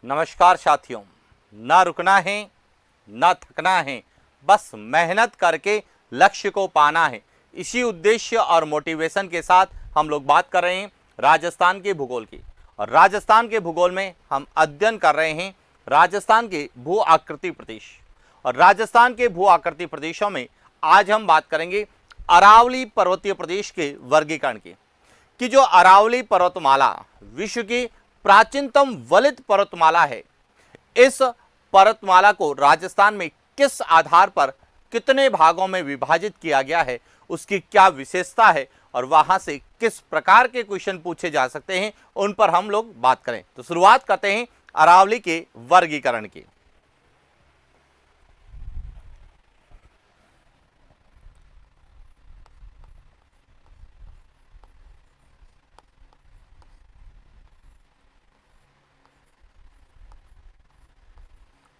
नमस्कार साथियों, ना रुकना है ना थकना है, बस मेहनत करके लक्ष्य को पाना है। इसी उद्देश्य और मोटिवेशन के साथ हम लोग बात कर रहे हैं राजस्थान के भूगोल की। और राजस्थान के भूगोल में हम अध्ययन कर रहे हैं राजस्थान के भू आकृति प्रदेश। और राजस्थान के भू आकृति प्रदेशों में आज हम बात करेंगे अरावली पर्वतीय प्रदेश के वर्गीकरण की। कि जो अरावली पर्वतमाला विश्व की प्राचीनतम वलित पर्वतमाला है, इस पर्वतमाला को राजस्थान में किस आधार पर कितने भागों में विभाजित किया गया है, उसकी क्या विशेषता है और वहां से किस प्रकार के क्वेश्चन पूछे जा सकते हैं, उन पर हम लोग बात करें। तो शुरुआत करते हैं अरावली के वर्गीकरण की।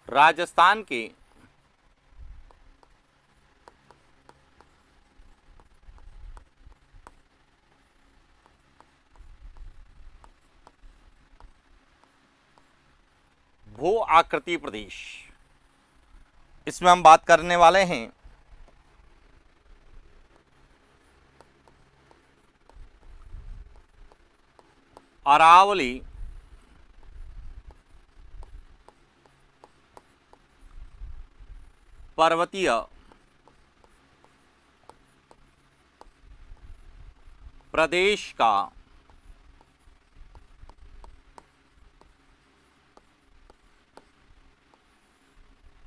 राजस्थान के भू आकृति प्रदेश, इसमें हम बात करने वाले हैं अरावली पर्वतीय प्रदेश का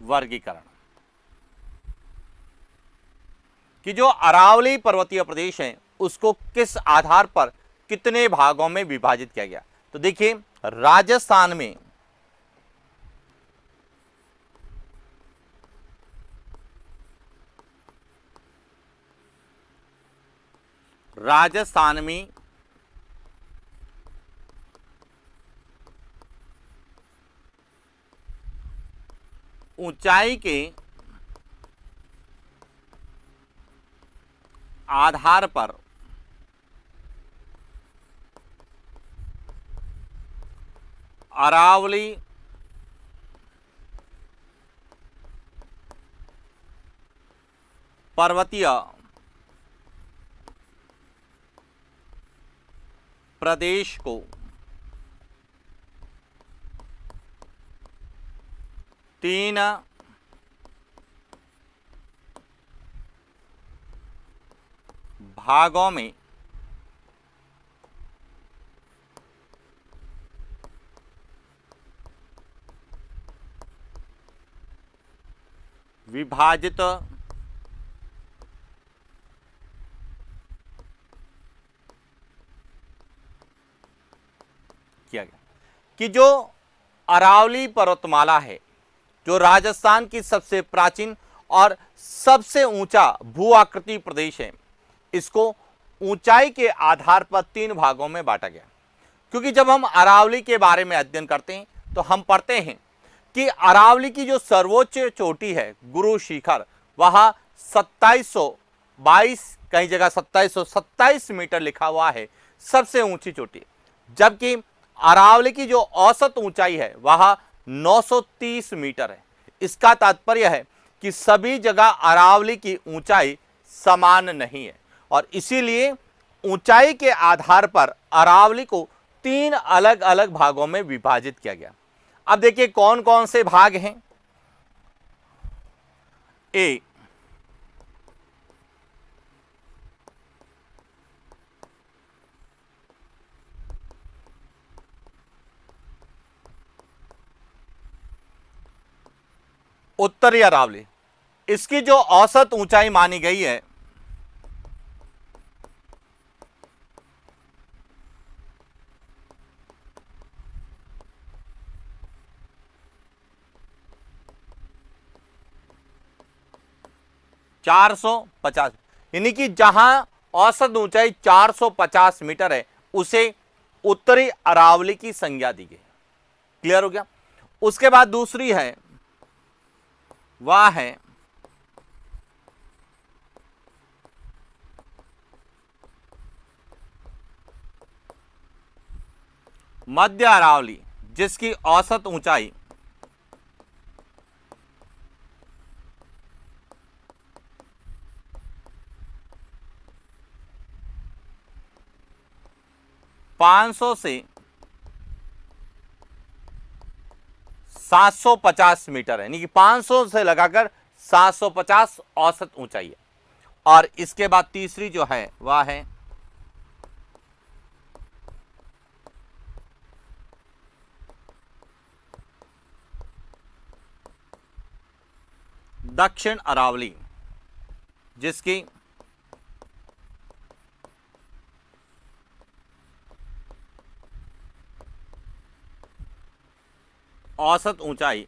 वर्गीकरण। कि जो अरावली पर्वतीय प्रदेश है उसको किस आधार पर कितने भागों में विभाजित किया गया। तो देखिए, राजस्थान में ऊंचाई के आधार पर अरावली पर्वतीय प्रदेश को तीन भागों में विभाजित किया गया। कि जो अरावली पर्वतमाला है, जो राजस्थान की सबसे प्राचीन और सबसे ऊंचा भू आकृति प्रदेश है, इसको ऊंचाई के आधार पर तीन भागों में बांटा गया। क्योंकि जब हम अरावली के बारे में अध्ययन करते हैं तो हम पढ़ते हैं कि अरावली की जो सर्वोच्च चोटी है गुरु शिखर, वह 2722, कई जगह 2727 मीटर लिखा हुआ है, सबसे ऊंची चोटी। जबकि अरावली की जो औसत ऊंचाई है वह 930 मीटर है। इसका तात्पर्य है कि सभी जगह अरावली की ऊंचाई समान नहीं है और इसीलिए ऊंचाई के आधार पर अरावली को तीन अलग अलग भागों में विभाजित किया गया। अब देखिए कौन कौन से भाग हैं। ए, उत्तरी अरावली, इसकी जो औसत ऊंचाई मानी गई है 450, यानी कि जहां औसत ऊंचाई 450 मीटर है उसे उत्तरी अरावली की संज्ञा दी गई। क्लियर हो गया। उसके बाद दूसरी है, वह है मध्य अरावली, जिसकी औसत ऊंचाई 500 से 750 मीटर है, यानी कि 500 से लगाकर 750 औसत ऊंचाई है। और इसके बाद तीसरी जो है वह है दक्षिण अरावली, जिसकी औसत ऊंचाई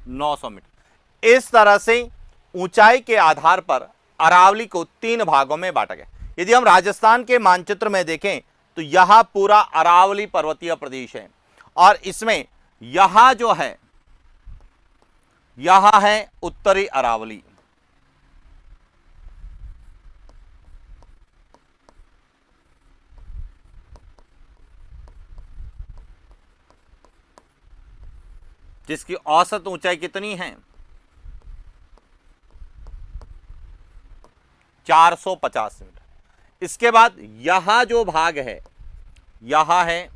900 मीटर। इस तरह से ऊंचाई के आधार पर अरावली को 3 भागों में बांटा गया। यदि हम राजस्थान के मानचित्र में देखें तो यहां पूरा अरावली पर्वतीय प्रदेश है और इसमें यहां जो है यहां है उत्तरी अरावली, जिसकी औसत ऊंचाई कितनी है 450 मीटर। इसके बाद यहां जो भाग है यहां है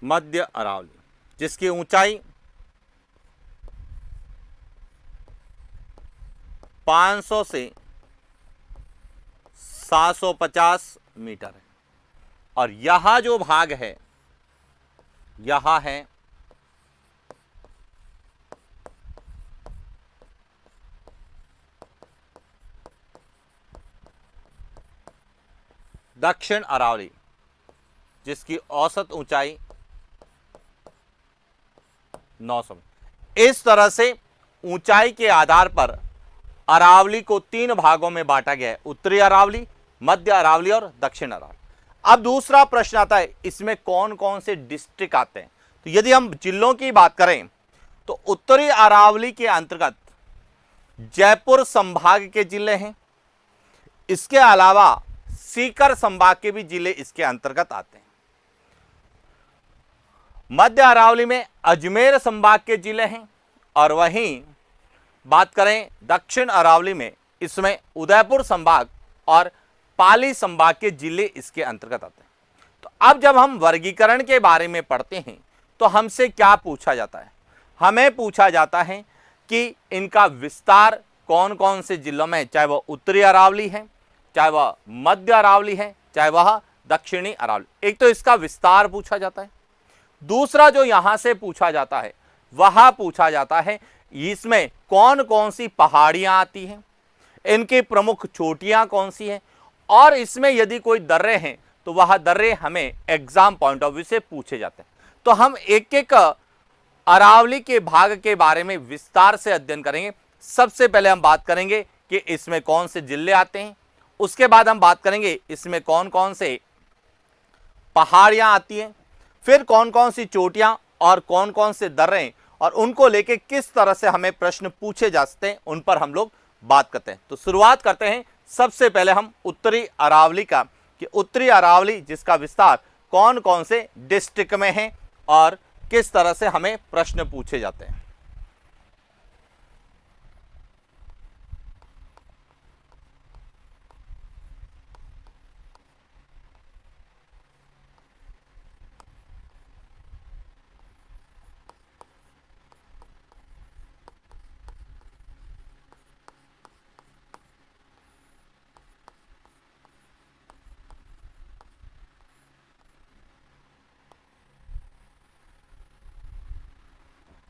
मध्य अरावली, जिसकी ऊंचाई 500 से 750 मीटर है। और यहां जो भाग है यहां है दक्षिण अरावली, जिसकी औसत ऊंचाई 900। इस तरह से ऊंचाई के आधार पर अरावली को 3 भागों में बांटा गया है, उत्तरी अरावली, मध्य अरावली और दक्षिण अरावली। अब दूसरा प्रश्न आता है, इसमें कौन कौन से डिस्ट्रिक्ट आते हैं। तो यदि हम जिलों की बात करें तो उत्तरी अरावली के अंतर्गत जयपुर संभाग के जिले हैं, इसके अलावा सीकर संभाग के भी जिले इसके अंतर्गत आते हैं। मध्य अरावली में अजमेर संभाग के जिले हैं और वहीं बात करें दक्षिण अरावली में इसमें उदयपुर संभाग और पाली संभाग के जिले इसके अंतर्गत आते हैं। तो अब जब हम वर्गीकरण के बारे में पढ़ते हैं तो हमसे क्या पूछा जाता है, हमें पूछा जाता है कि इनका विस्तार कौन कौन से जिलों में है, चाहे वह उत्तरी अरावली है, चाहे वह मध्य अरावली है, चाहे वह दक्षिणी अरावली। एक तो इसका विस्तार पूछा जाता है, दूसरा जो यहां से पूछा जाता है वह पूछा जाता है इसमें कौन कौन सी पहाड़ियां आती हैं, इनकी प्रमुख चोटियां कौन सी हैं, और इसमें यदि कोई दर्रे हैं तो वह दर्रे हमें एग्जाम पॉइंट ऑफ व्यू से पूछे जाते हैं। तो हम एक एक अरावली के भाग के बारे में विस्तार से अध्ययन करेंगे। सबसे पहले हम बात करेंगे कि इसमें कौन से जिले आते हैं, उसके बाद हम बात करेंगे इसमें कौन कौन से पहाड़ियां आती हैं, फिर कौन कौन सी चोटियां और कौन कौन से दर्रे और उनको लेके किस तरह से हमें प्रश्न पूछे जा सकते हैं, उन पर हम लोग बात करते हैं। तो शुरुआत करते हैं सबसे पहले हम उत्तरी अरावली का, कि उत्तरी अरावली जिसका विस्तार कौन कौन से डिस्ट्रिक्ट में है और किस तरह से हमें प्रश्न पूछे जाते हैं।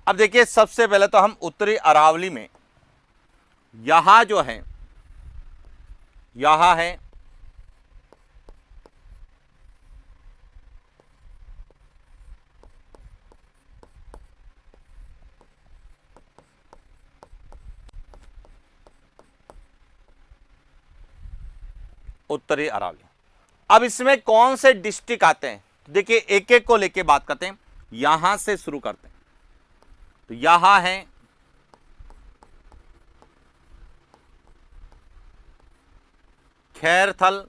अब देखिए सबसे पहले तो हम उत्तरी अरावली में यहां जो है यहां है उत्तरी अरावली। अब इसमें कौन से डिस्ट्रिक्ट आते हैं, तो देखिए एक एक को लेके बात करते हैं। यहां से शुरू करते हैं। तो यहां है खैरथल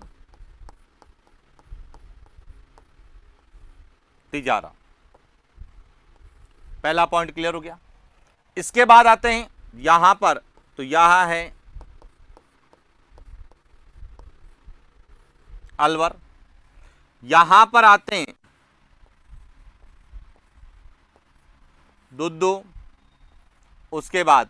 तिजारा, पहला पॉइंट क्लियर हो गया। इसके बाद आते हैं यहां पर, तो यहां है अलवर। यहां पर आते हैं दुद्दू, उसके बाद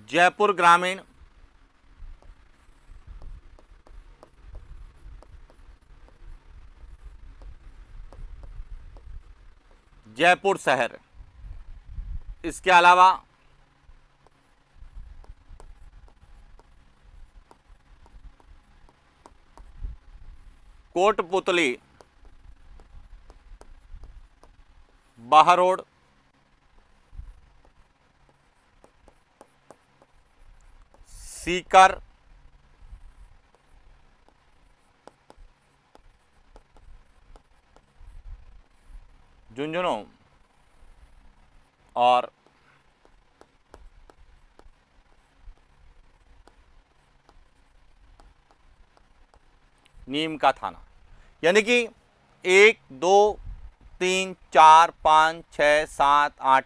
जयपुर ग्रामीण, जयपुर शहर, इसके अलावा कोटपुतली, बहरोड, सीकर, झुंझुनू और नीम का थाना। यानी कि 1 2 3 4 5 6 7 8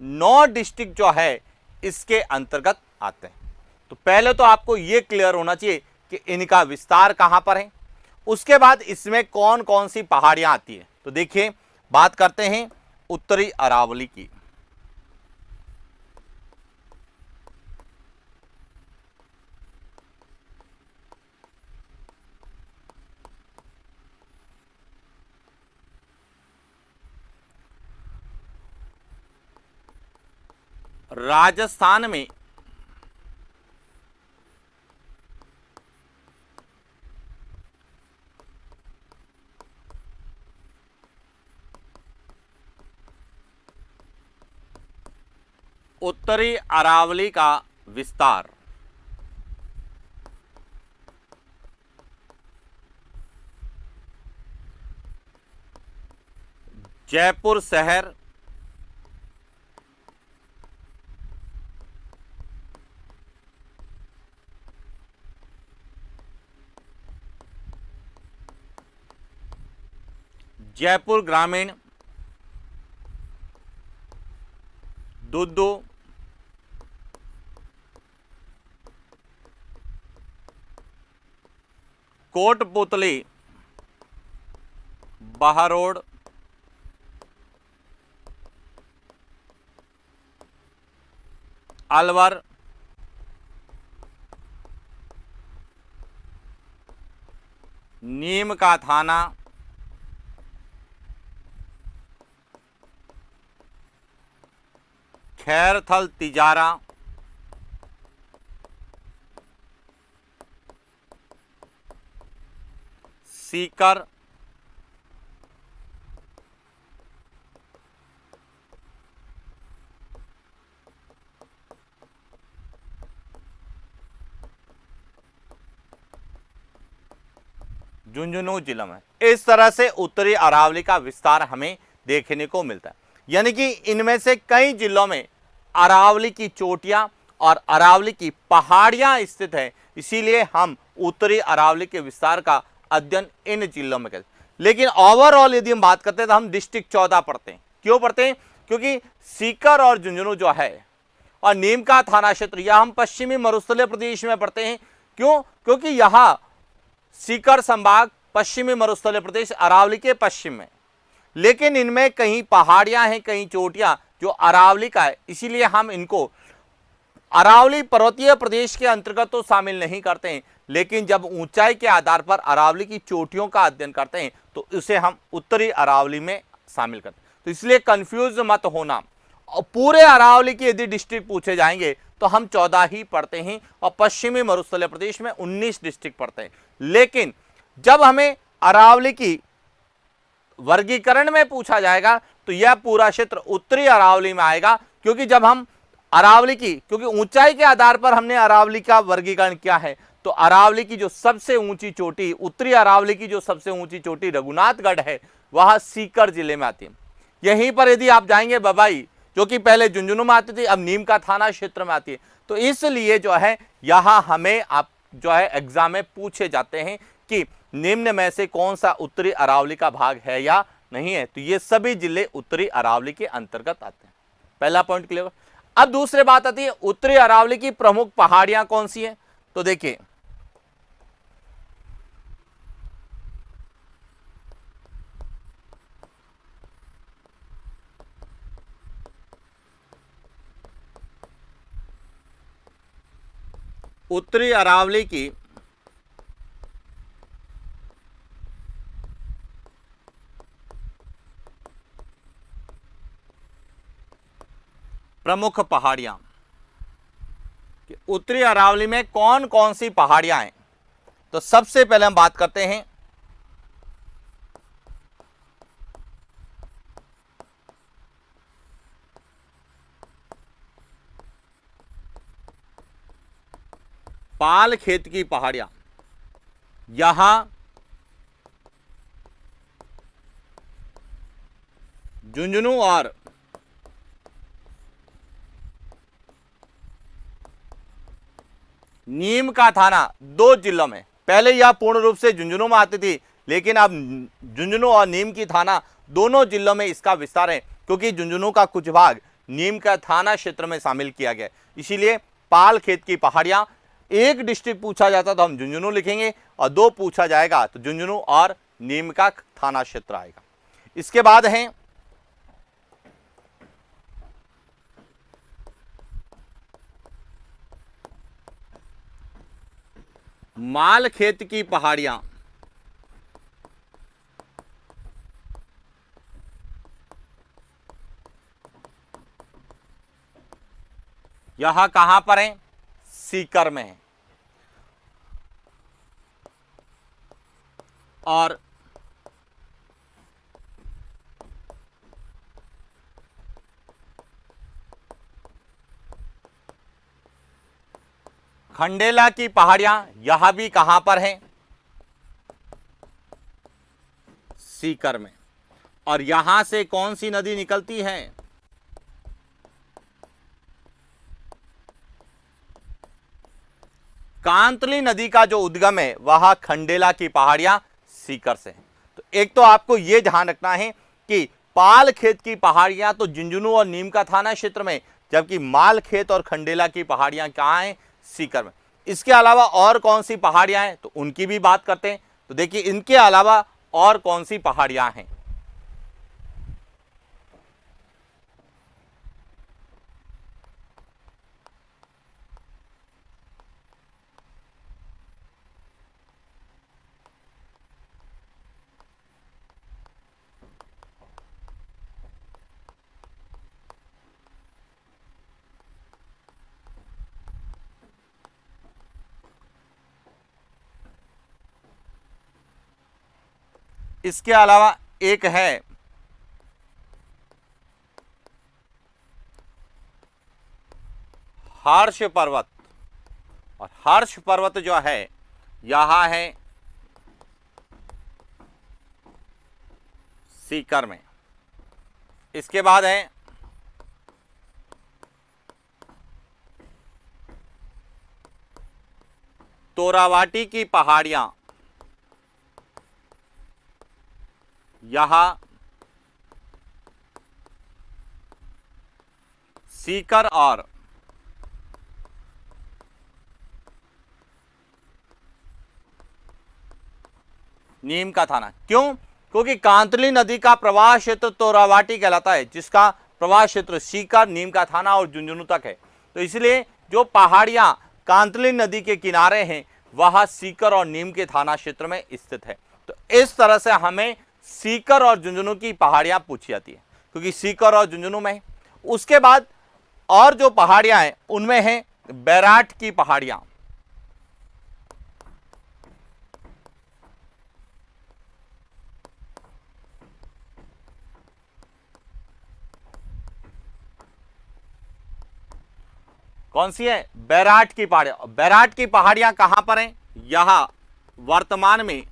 9 डिस्ट्रिक्ट जो है इसके अंतर्गत आते हैं। तो पहले तो आपको यह क्लियर होना चाहिए कि इनका विस्तार कहां पर है, उसके बाद इसमें कौन कौन सी पहाड़ियां आती है। तो देखिए, बात करते हैं उत्तरी अरावली की। राजस्थान में उत्तरी अरावली का विस्तार जयपुर शहर, जयपुर ग्रामीण, दुद्दू, कोटपुतली, बहरोड, अलवर, नीम का थाना, खैरथल तिजारा, सीकर, झुंझुनू जिला में। इस तरह से उत्तरी अरावली का विस्तार हमें देखने को मिलता है। यानी कि इनमें से कई जिलों में अरावली की चोटियां और अरावली की पहाड़ियां स्थित है, इसीलिए हम उत्तरी अरावली के विस्तार का अध्ययन इन जिलों में करते हैं। लेकिन ओवरऑल यदि हम बात करते हैं तो हम डिस्ट्रिक्ट 14 पढ़ते हैं। क्यों पढ़ते हैं? क्योंकि सीकर और झुंझुनू जो है और नीम का थाना क्षेत्र यह हम पश्चिमी मरुस्थलीय प्रदेश में पढ़ते हैं। क्यों? क्योंकि यहां सीकर संभाग पश्चिमी मरुस्थलीय प्रदेश अरावली के पश्चिम में, लेकिन इनमें कहीं पहाड़ियां हैं, कहीं चोटियां जो अरावली का है, इसीलिए हम इनको अरावली पर्वतीय प्रदेश के अंतर्गत तो शामिल नहीं करते हैं। लेकिन जब ऊंचाई के आधार पर अरावली की चोटियों का अध्ययन करते हैं तो इसे हम उत्तरी अरावली में शामिल करते हैं। तो इसलिए कंफ्यूज मत होना। और पूरे अरावली की यदि डिस्ट्रिक्ट पूछे जाएंगे तो हम 14 ही पढ़ते हैं और पश्चिमी मरुस्थलीय प्रदेश में 19 डिस्ट्रिक्ट पढ़ते हैं। लेकिन जब हमें अरावली की वर्गीकरण में पूछा जाएगा तो यह पूरा क्षेत्र उत्तरी अरावली में आएगा। क्योंकि जब हम अरावली की, क्योंकि ऊंचाई के आधार पर हमने अरावली का वर्गीकरण किया है, तो अरावली की जो सबसे ऊंची चोटी, उत्तरी अरावली की जो सबसे ऊंची चोटी रघुनाथगढ़ है, वह सीकर जिले में आती है। यहीं पर यदि आप जाएंगे बबाई, जो कि पहले झुंझुनू में आती थी, अब नीम का थाना क्षेत्र में आती है। तो इसलिए जो है यहां हमें आप जो है एग्जाम में पूछे जाते हैं कि निम्न में से कौन सा उत्तरी अरावली का भाग है या नहीं है। तो ये सभी जिले उत्तरी अरावली के अंतर्गत आते हैं। पहला पॉइंट क्लियर। अब दूसरी बात आती है उत्तरी अरावली की प्रमुख पहाड़ियां कौन सी हैं। तो देखिए, उत्तरी अरावली की प्रमुख पहाड़ियां, उत्तरी अरावली में कौन कौन सी पहाड़ियां हैं। तो सबसे पहले हम बात करते हैं पाल खेत की पहाड़ियां। यहां झुंझुनू और नीम का थाना दो जिलों में, पहले यह पूर्ण रूप से झुंझुनू में आती थी, लेकिन अब झुंझुनू और नीम की थाना दोनों जिलों में इसका विस्तार है, क्योंकि झुंझुनू का कुछ भाग नीम का थाना क्षेत्र में शामिल किया गया। इसीलिए पाल खेत की पहाड़ियां, एक डिस्ट्रिक्ट पूछा जाता तो हम झुंझुनू लिखेंगे, और दो पूछा जाएगा तो झुंझुनू और नीम का थाना क्षेत्र आएगा। इसके बाद है माल खेत की पहाड़ियां। यह कहां पर है, सीकर में है। और खंडेला की पहाड़ियां यह भी कहां पर है, सीकर में। और यहां से कौन सी नदी निकलती है, कांतली नदी का जो उद्गम है वह खंडेला की पहाड़ियां सीकर से है। तो एक तो आपको यह ध्यान रखना है कि पाल खेत की पहाड़ियां तो झुंझुनू और नीम का थाना क्षेत्र में, जबकि माल खेत और खंडेला की पहाड़ियां कहां हैं, सीकर में। इसके अलावा और कौन सी पहाड़ियां हैं तो उनकी भी बात करते हैं। तो देखिए, इनके अलावा और कौन सी पहाड़ियां हैं। इसके अलावा एक है हर्ष पर्वत, और हर्ष पर्वत जो है यहां है सीकर में। इसके बाद है तोरावाटी की पहाड़ियां, यहां सीकर और नीम का थाना। क्यों? क्योंकि कांतली नदी का प्रवाह क्षेत्र तोरावाटी कहलाता है, जिसका प्रवाह क्षेत्र सीकर, नीम का थाना और झुंझुनू तक है। तो इसलिए जो पहाड़ियां कांतली नदी के किनारे हैं वह सीकर और नीम के थाना क्षेत्र में स्थित है। तो इस तरह से हमें सीकर और झुंझुनू की पहाड़ियां पूछी जाती है, क्योंकि सीकर और झुंझुनू में है। उसके बाद और जो पहाड़ियां हैं उनमें है बैराठ की पहाड़ियां। कौन सी है? बैराट की पहाड़ियां। बैराट की पहाड़ियां कहां पर हैं? यहां वर्तमान में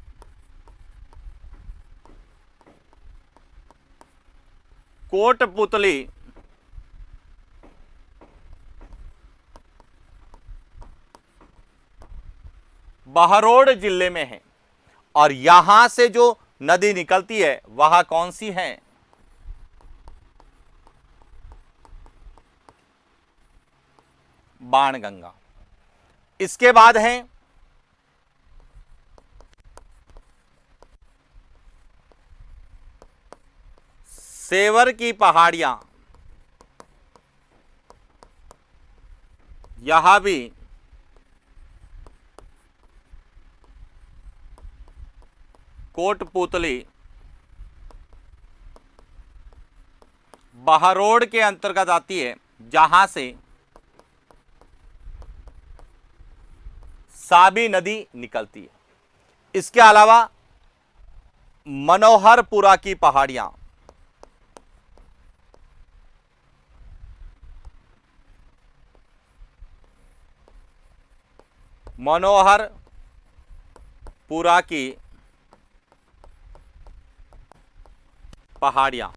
कोटपुतली बहरोड जिले में है। और यहां से जो नदी निकलती है वह कौन सी है? बाणगंगा। इसके बाद है सेवर की पहाड़ियां। यहां भी कोटपुतली बहरोड के अंतर्गत आती है, जहां से साबी नदी निकलती है। इसके अलावा मनोहरपुरा की पहाड़ियां। मनोहरपुरा की पहाड़ियां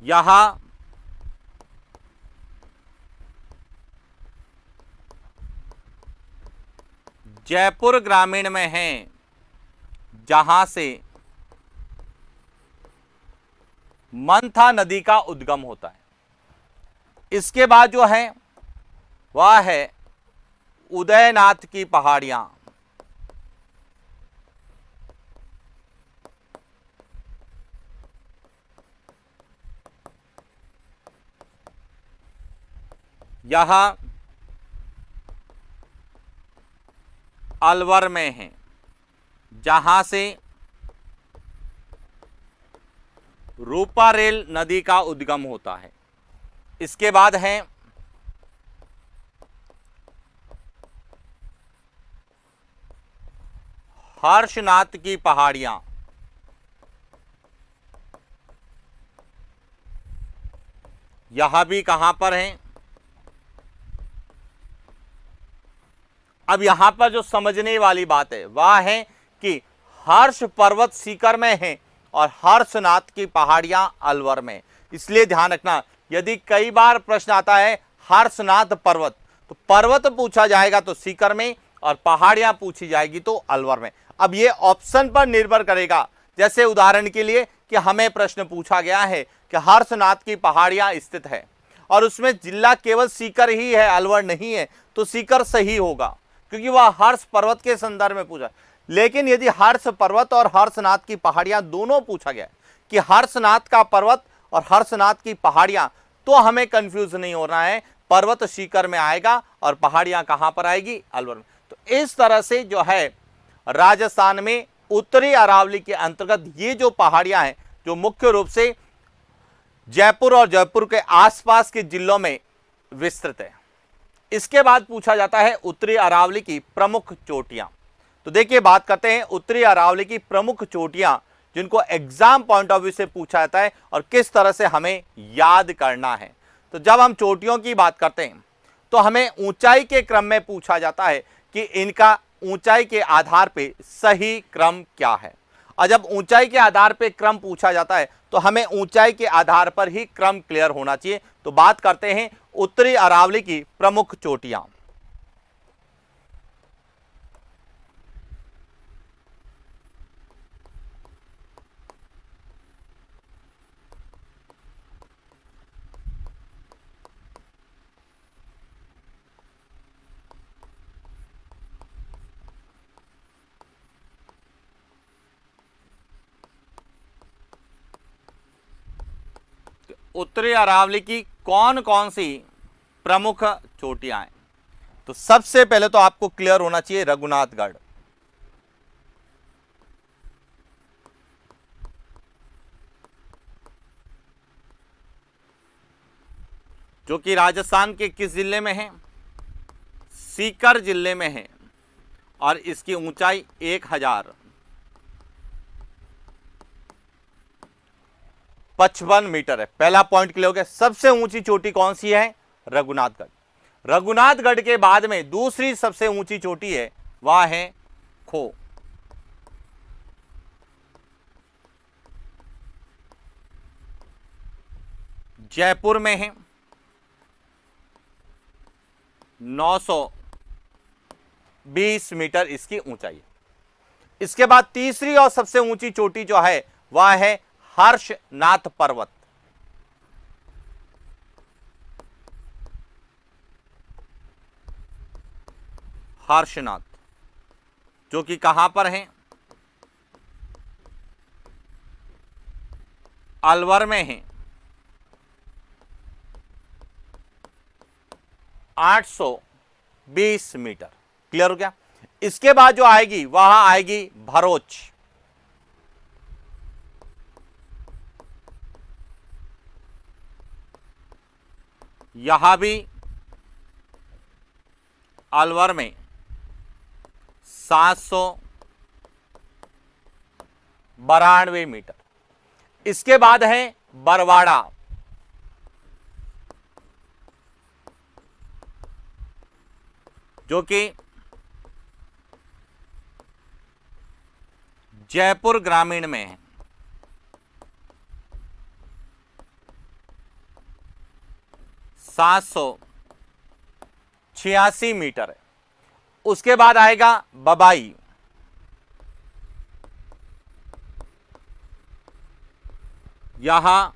यहां जयपुर ग्रामीण में हैं, जहां से मंथा नदी का उद्गम होता है। इसके बाद जो है वह है उदयनाथ की पहाड़ियां। यहां अलवर में है, जहां से रूपारेल नदी का उद्गम होता है। इसके बाद है हर्षनाथ की पहाड़ियां। यहां भी कहां पर हैं? अब यहां पर जो समझने वाली बात है वह है कि हर्ष पर्वत सीकर में है और हर्षनाथ की पहाड़ियां अलवर में। इसलिए ध्यान रखना, यदि कई बार प्रश्न आता है हर्षनाथ पर्वत, तो पर्वत पूछा जाएगा तो सीकर में और पहाड़ियां पूछी जाएगी तो अलवर में। अब ये ऑप्शन पर निर्भर करेगा। जैसे उदाहरण के लिए कि हमें प्रश्न पूछा गया है कि हर्षनाथ की पहाड़ियां स्थित है और उसमें जिला केवल सीकर ही है, अलवर नहीं है, तो सीकर सही होगा क्योंकि वह हर्ष पर्वत के संदर्भ में पूछा। लेकिन यदि हर्ष पर्वत और हर्षनाथ की पहाड़ियां दोनों पूछा गया कि हर्षनाथ का पर्वत और हर्षनाथ की पहाड़ियां, तो हमें कंफ्यूज नहीं होना है, पर्वत सीकर में आएगा और पहाड़ियां कहां पर आएगी? अलवर में। तो इस तरह से जो है राजस्थान में उत्तरी अरावली के अंतर्गत ये जो पहाड़ियां हैं जो मुख्य रूप से जयपुर और जयपुर के आसपास के जिलों में विस्तृत है। इसके बाद पूछा जाता है उत्तरी अरावली की प्रमुख चोटियां। तो देखिए बात करते हैं उत्तरी अरावली की प्रमुख चोटियां जिनको एग्जाम पॉइंट ऑफ व्यू से पूछा जाता है और किस तरह से हमें याद करना है। तो जब हम चोटियों की बात करते हैं तो हमें ऊंचाई के क्रम में पूछा जाता है कि इनका ऊंचाई के आधार पे सही क्रम क्या है। और जब ऊंचाई के आधार पे क्रम पूछा जाता है तो हमें ऊंचाई के आधार पर ही क्रम क्लियर होना चाहिए। तो बात करते हैं उत्तरी अरावली की प्रमुख चोटियां। उत्तरी अरावली की कौन कौन सी प्रमुख चोटियां हैं? तो सबसे पहले तो आपको क्लियर होना चाहिए रघुनाथगढ़। जो कि राजस्थान के किस जिले में है? सीकर जिले में है और इसकी ऊंचाई 1055 मीटर है। पहला पॉइंट क्लियर हो गया। सबसे ऊंची चोटी कौन सी है? रघुनाथगढ़। रघुनाथगढ़ के बाद में दूसरी सबसे ऊंची चोटी है, वह है खो। जयपुर में है, 920 मीटर इसकी ऊंचाई है। इसके बाद तीसरी और सबसे ऊंची चोटी जो है वह है हर्षनाथ पर्वत। हर्षनाथ जो कि कहां पर है, अलवर में है, 820 मीटर। क्लियर हो गया। इसके बाद जो आएगी वह आएगी भरोच। यहां भी अलवर में 792 मीटर। इसके बाद है बरवाड़ा, जो कि जयपुर ग्रामीण में है, 786 मीटर है। उसके बाद आएगा बबाई, यहां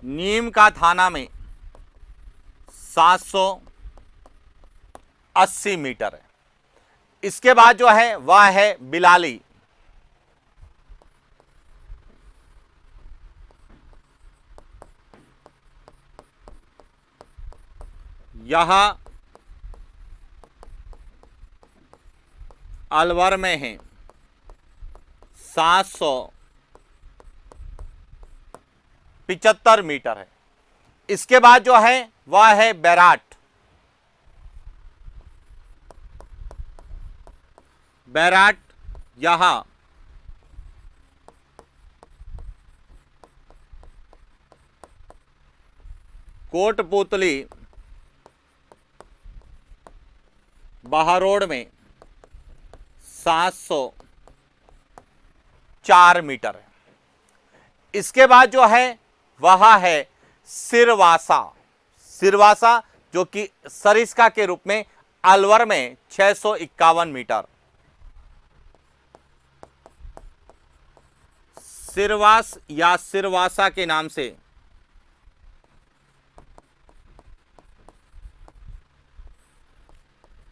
नीम का थाना में 780 मीटर है। इसके बाद जो है वह है बिलाली, यहां अलवर में है, 775 मीटर है। इसके बाद जो है वह है बैराट, बैराट यहां कोटपुतली बहारोड में 704 मीटर है। इसके बाद जो है वह है सिरवासा, सिरवासा जो कि सरिस्का के रूप में अलवर में 651 मीटर। सिरवास या सिरवासा के नाम से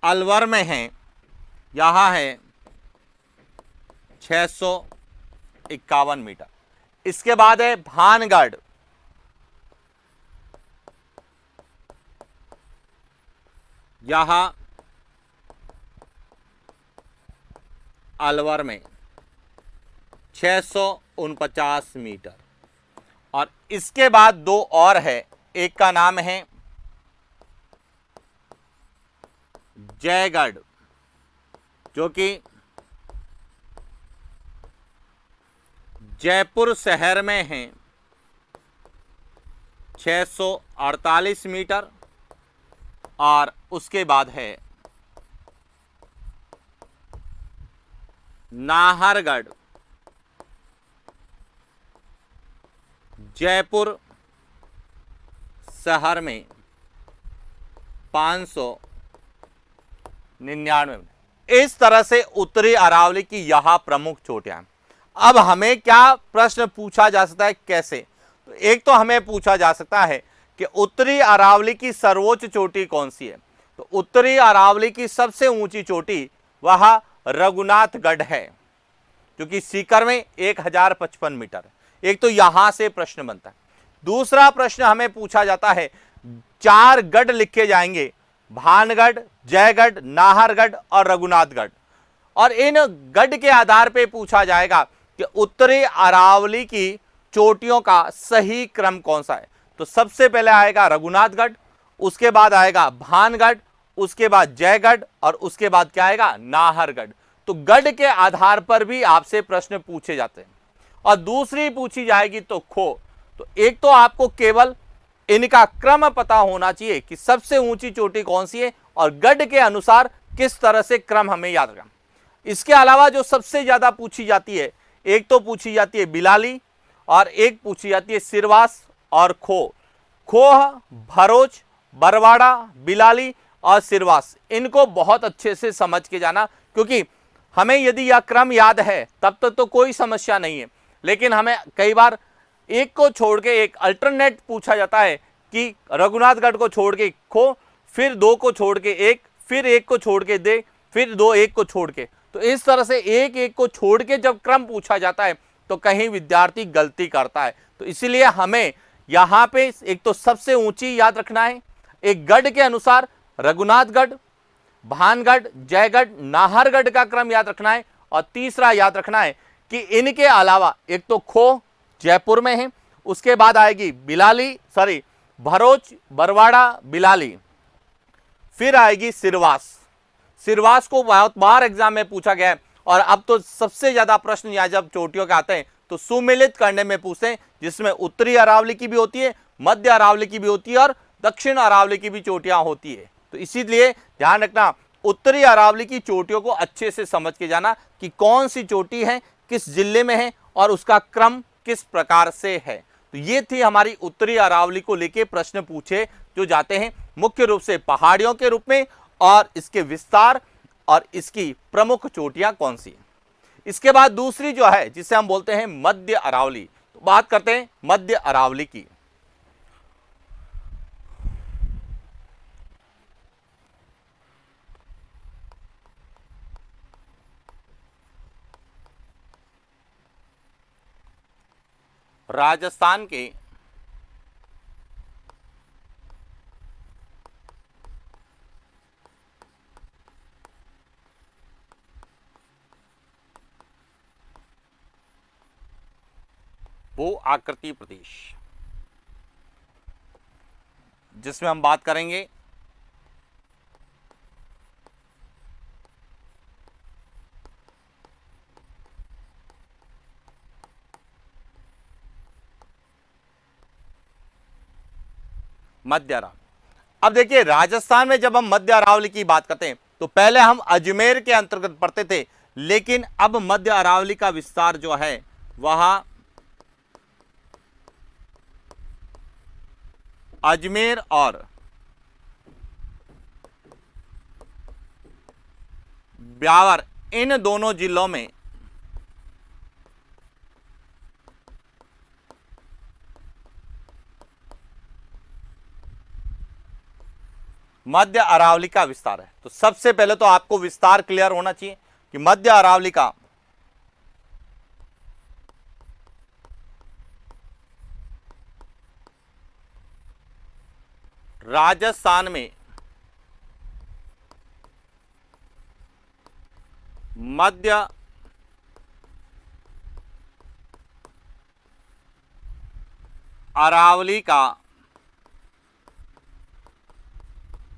अलवर में है, यहां है 651 मीटर। इसके बाद है भानगढ़, यहां अलवर में 649 मीटर। और इसके बाद दो और है, एक का नाम है जयगढ़, जो कि जयपुर शहर में है, 648 मीटर। और उसके बाद है नाहरगढ़, जयपुर शहर में 599। इस तरह से उत्तरी अरावली की यह प्रमुख चोटियां। अब हमें क्या प्रश्न पूछा जा सकता है, कैसे? तो एक तो हमें पूछा जा सकता है कि उत्तरी अरावली की सर्वोच्च चोटी कौन सी है। तो उत्तरी अरावली की सबसे ऊंची चोटी वह रघुनाथगढ़ है, जो कि सीकर में 1055 मीटर है। एक तो यहां से प्रश्न बनता है। दूसरा प्रश्न हमें पूछा जाता है, 4 गढ़ लिखे जाएंगे, भानगढ़, जयगढ़, नाहरगढ़ और रघुनाथगढ़, और इन गढ़ के आधार पर पूछा जाएगा कि उत्तरी अरावली की चोटियों का सही क्रम कौन सा है। तो सबसे पहले आएगा रघुनाथगढ़, उसके बाद आएगा भानगढ़, उसके बाद जयगढ़ और उसके बाद क्या आएगा, नाहरगढ़। तो गढ़ के आधार पर भी आपसे प्रश्न पूछे जाते हैं। और दूसरी पूछी जाएगी तो खो। तो एक तो आपको केवल इनका क्रम पता होना चाहिए कि सबसे ऊंची चोटी कौन सी है और गढ़ के अनुसार किस तरह से क्रम हमें याद रखना। इसके अलावा जो सबसे ज्यादा पूछी जाती है, एक तो पूछी जाती है बिलाली और एक पूछी जाती है सिरवास और खो। खोह, भरोच, बरवाड़ा, बिलाली और सिरवास, इनको बहुत अच्छे से समझ के जाना, क्योंकि हमें यदि यह क्रम याद है तब तक तो कोई समस्या नहीं है, लेकिन हमें कई बार एक को छोड़ के एक अल्टरनेट पूछा जाता है कि रघुनाथगढ़ को छोड़ के खो, फिर दो को छोड़ के एक, फिर एक को छोड़ के दे, फिर दो एक को छोड़ के। तो इस तरह से एक एक को छोड़ के जब क्रम पूछा जाता है तो कहीं विद्यार्थी गलती करता है। तो इसीलिए हमें यहां पे एक तो सबसे ऊंची याद रखना है, एक गढ़ के अनुसार रघुनाथगढ़, भानगढ़, जयगढ़, नाहरगढ़ का क्रम याद रखना है, और तीसरा याद रखना है कि इनके अलावा एक तो खो जयपुर में है, उसके बाद आएगी भरोच, बरवाड़ा, बिलाली, फिर आएगी सिरवास। सिरवास को बहुत बार एग्जाम में पूछा गया है, और अब तो सबसे ज्यादा प्रश्न यहां जब चोटियों के आते हैं तो सुमेलित करने में पूछते हैं, जिसमें उत्तरी अरावली की भी होती है, मध्य अरावली की भी होती है और दक्षिण अरावली की भी चोटियां होती है। तो इसीलिए ध्यान रखना, उत्तरी अरावली की चोटियों को अच्छे से समझ के जाना कि कौन सी चोटी है, किस जिले में है और उसका क्रम किस प्रकार से है। तो ये थी हमारी उत्तरी अरावली को लेके प्रश्न पूछे जो जाते हैं, मुख्य रूप से पहाड़ियों के रूप में, और इसके विस्तार और इसकी प्रमुख चोटियां कौन सी हैं। इसके बाद दूसरी जो है जिसे हम बोलते हैं मध्य अरावली, तो बात करते हैं मध्य अरावली की। राजस्थान के वो आकृति प्रदेश जिसमें हम बात करेंगे मध्य अरावली। अब देखिए, राजस्थान में जब हम मध्य अरावली की बात करते हैं तो पहले हम अजमेर के अंतर्गत पढ़ते थे, लेकिन अब मध्य अरावली का विस्तार जो है वह अजमेर और ब्यावर, इन दोनों जिलों में मध्य अरावली का विस्तार है। तो सबसे पहले तो आपको विस्तार क्लियर होना चाहिए कि मध्य अरावली का राजस्थान में मध्य अरावली का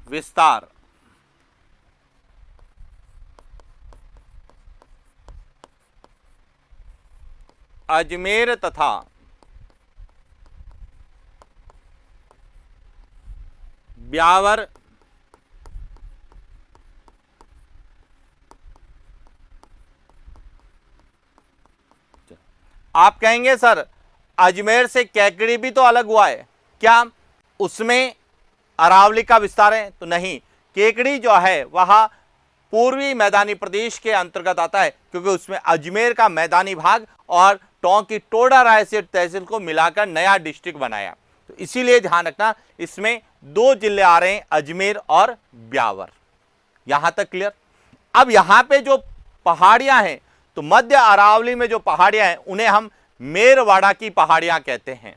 विस्तार अजमेर तथा ब्यावर आप कहेंगे सर अजमेर से कैकड़ी भी तो अलग हुआ है, क्या उसमें अरावली का विस्तार है? तो नहीं, केकड़ी जो है वह पूर्वी मैदानी प्रदेश के अंतर्गत आता है, क्योंकि उसमें अजमेर का मैदानी भाग और टोंक की टोडा रायसेन तहसील को मिलाकर नया डिस्ट्रिक्ट बनाया। तो इसीलिए ध्यान रखना, इसमें दो जिले आ रहे हैं, अजमेर और ब्यावर। यहां तक क्लियर। अब यहां पे जो पहाड़ियां हैं, तो मध्य अरावली में जो पहाड़ियां हैं उन्हें हम मेरवाड़ा की पहाड़ियां कहते हैं।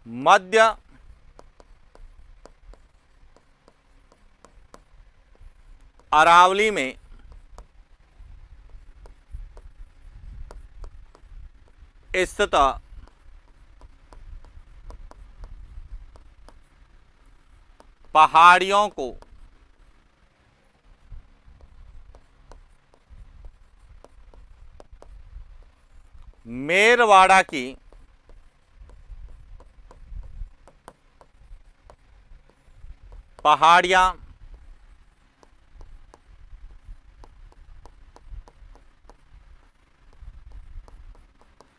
मध्य अरावली में स्थित पहाड़ियों को मेरवाड़ा की पहाड़ियां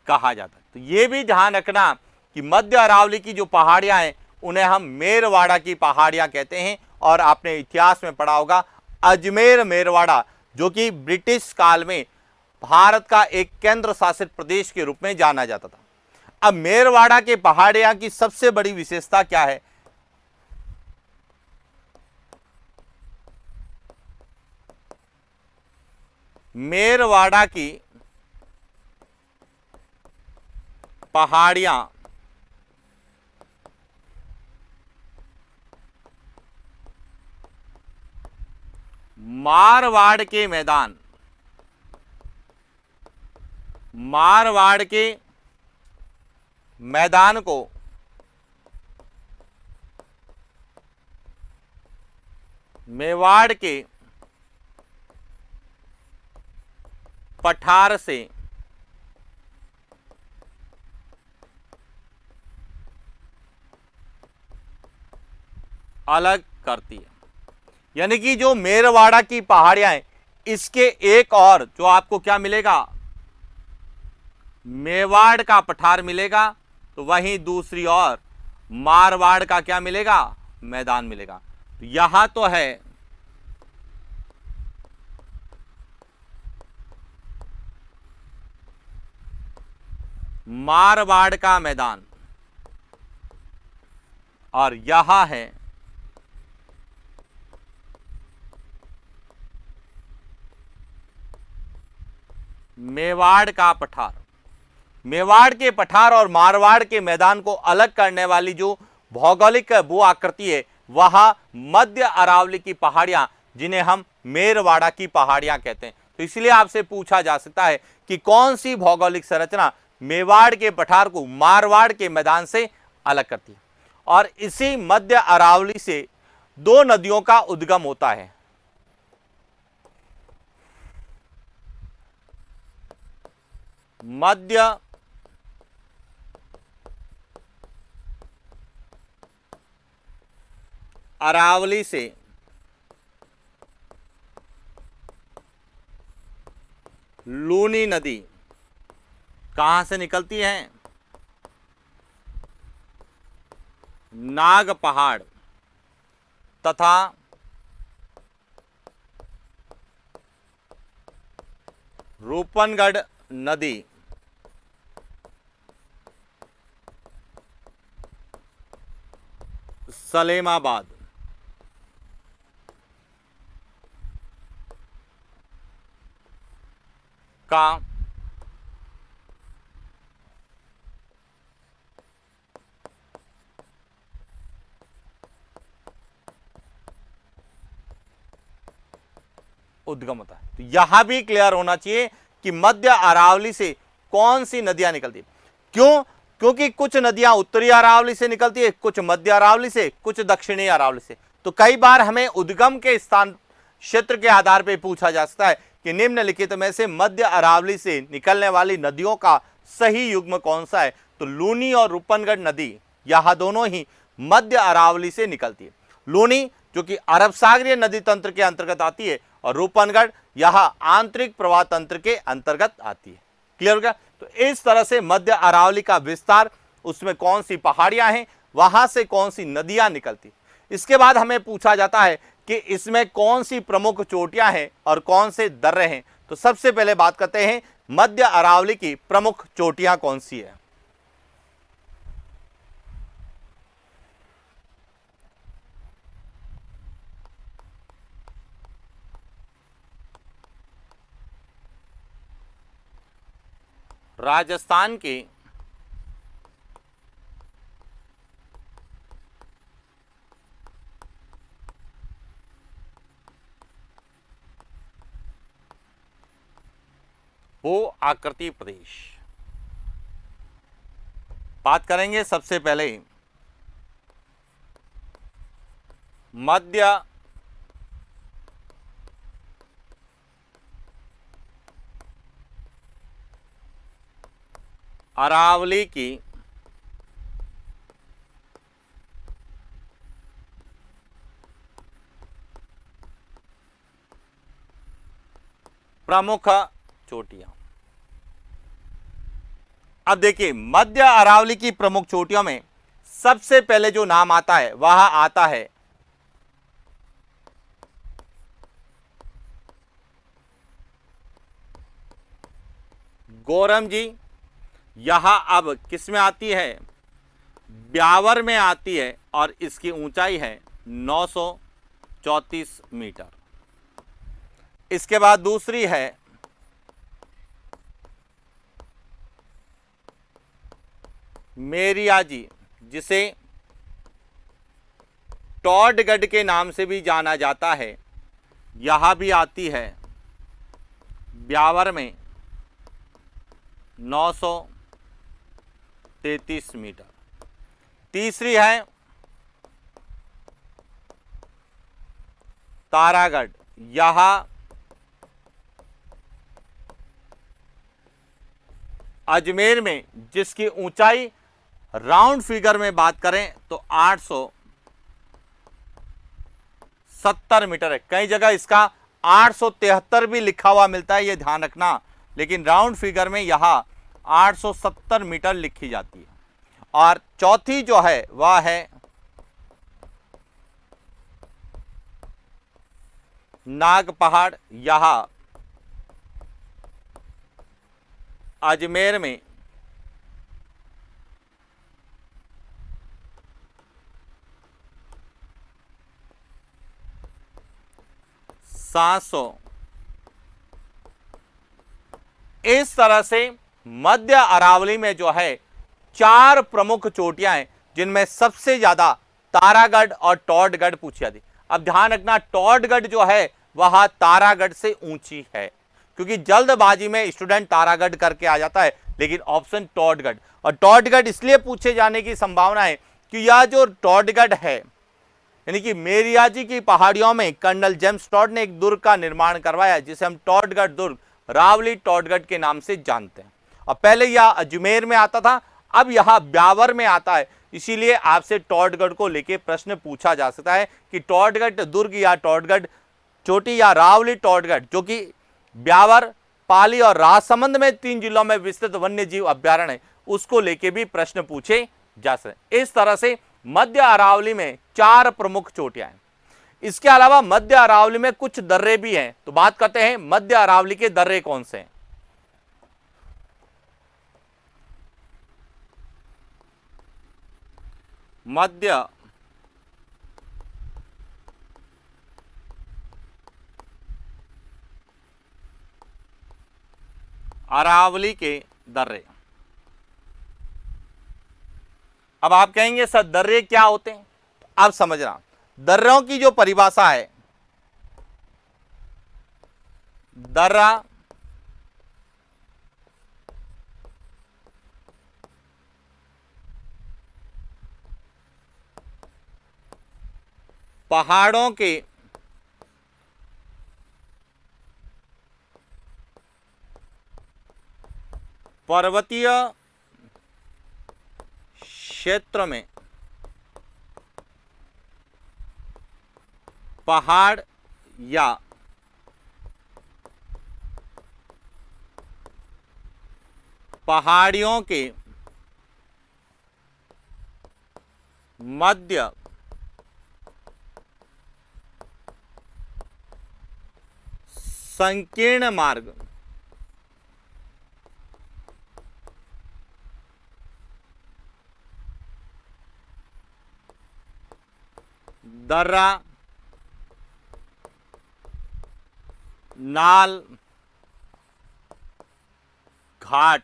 कहा जाता है। तो ये भी ध्यान रखना कि मध्य अरावली की जो पहाड़ियां हैं उन्हें हम मेरवाड़ा की पहाड़ियां कहते हैं। और आपने इतिहास में पढ़ा होगा अजमेर मेरवाड़ा, जो कि ब्रिटिश काल में भारत का एक केंद्र शासित प्रदेश के रूप में जाना जाता था। अब मेरवाड़ा के पहाड़ियां की सबसे बड़ी विशेषता क्या है? मेरवाड़ा की पहाड़ियां मारवाड़ के मैदान, मारवाड़ के मैदान को मेवाड़ के पठार से अलग करती है। यानी कि जो मेरवाड़ा की पहाड़ियां हैं, इसके एक और जो आपको क्या मिलेगा, मेवाड़ का पठार मिलेगा, तो वहीं दूसरी ओर मारवाड़ का क्या मिलेगा, मैदान मिलेगा। तो यहां तो है मारवाड़ का मैदान और यहां है मेवाड़ का पठार। मेवाड़ के पठार और मारवाड़ के मैदान को अलग करने वाली जो भौगोलिक भू आकृति है वह मध्य अरावली की पहाड़ियां, जिन्हें हम मेरवाड़ा की पहाड़ियां कहते हैं। तो इसलिए आपसे पूछा जा सकता है कि कौन सी भौगोलिक संरचना मेवाड़ के पठार को मारवाड़ के मैदान से अलग करती है। और इसी मध्य अरावली से दो नदियों का उद्गम होता है। मध्य अरावली से लूनी नदी कहां से निकलती है, नाग पहाड़ तथा रूपनगढ़ नदी सलेमाबाद का उद्गम होता है। तो यहां भी क्लियर होना चाहिए कि मध्य अरावली से कौन सी नदियां निकलती है। क्यों? क्योंकि कुछ नदियां उत्तरी अरावली से निकलती है, कुछ मध्य अरावली से, कुछ दक्षिणी अरावली से। तो कई बार हमें उद्गम के स्थान क्षेत्र के आधार पर पूछा जा सकता है कि निम्नलिखित में से मध्य अरावली से निकलने वाली नदियों का सही युग्म कौन सा है। तो लूनी और रूपनगढ़ नदी यह दोनों ही मध्य अरावली से निकलती है। लूनी जो कि अरब सागरीय नदी तंत्र के अंतर्गत आती है और रूपनगढ़ यह आंतरिक प्रवाह तंत्र के अंतर्गत आती है। क्लियर हो गया? तो इस तरह से मध्य अरावली का विस्तार, उसमें कौन सी पहाड़ियां हैं, वहां से कौन सी नदियां निकलती। इसके बाद हमें पूछा जाता है कि इसमें कौन सी प्रमुख चोटियां हैं और कौन से दर्रे हैं। तो सबसे पहले बात करते हैं मध्य अरावली की प्रमुख चोटियां कौन सी है। राजस्थान की वो आकृति प्रदेश बात करेंगे। सबसे पहले मध्य अरावली की प्रमुख चोटियां। अब देखिए, मध्य अरावली की प्रमुख चोटियों में सबसे पहले जो नाम आता है वह आता है गोरम जी। यहां अब किस में आती है? ब्यावर में आती है और इसकी ऊंचाई है 934 मीटर। इसके बाद दूसरी है मेरियाजी, जिसे टॉडगढ़ के नाम से भी जाना जाता है। यहां भी आती है ब्यावर में 933 मीटर। तीसरी है तारागढ़। यहां अजमेर में, जिसकी ऊंचाई राउंड फिगर में बात करें तो 870 मीटर है। कई जगह इसका 873 भी लिखा हुआ मिलता है, यह ध्यान रखना, लेकिन राउंड फिगर में यहां 870 मीटर लिखी जाती है। और चौथी जो है वह है नाग पहाड़। यहां अजमेर में 700। इस तरह से मध्य अरावली में जो है 4 प्रमुख चोटियां हैं, जिनमें सबसे ज्यादा तारागढ़ और टॉडगढ़ पूछी जाती। अब ध्यान रखना, टॉडगढ़ जो है वह तारागढ़ से ऊंची है, क्योंकि जल्दबाजी में स्टूडेंट तारागढ़ करके आ जाता है, लेकिन ऑप्शन टॉडगढ़। और टॉडगढ़ इसलिए पूछे जाने की संभावना है कि यह जो टॉडगढ़ है, यानी कि मेरियाजी की पहाड़ियों में कर्नल जेम्स टॉड ने एक दुर्ग का निर्माण करवाया, जिसे हम टॉडगढ़ दुर्ग, रावली टॉडगढ़ के नाम से जानते हैं। और पहले यह अजमेर में आता था, अब यह ब्यावर में आता है। इसीलिए आपसे टॉडगढ़ को लेकर प्रश्न पूछा जा सकता है कि टॉडगढ़ दुर्ग या टॉडगढ़ चोटी या रावली टॉडगढ़, जो कि ब्यावर, पाली और राजसमंद में 3 जिलों में विस्तृत वन्य जीव अभ्यारण्य है, उसको लेके भी प्रश्न पूछे जा सकते। इस तरह से मध्य अरावली में 4 प्रमुख चोटियां हैं। इसके अलावा मध्य अरावली में कुछ दर्रे भी हैं, तो बात करते हैं मध्य अरावली के दर्रे कौन से हैं। मध्य अरावली के दर्रे। अब आप कहेंगे सर दर्रे क्या होते हैं? तो आप समझना, दर्रों की जो परिभाषा है, दर्रा पहाड़ों के पर्वतीय क्षेत्र में पहाड़ या पहाड़ियों के मध्य संकीर्ण मार्ग दर्रा, नाल, घाट,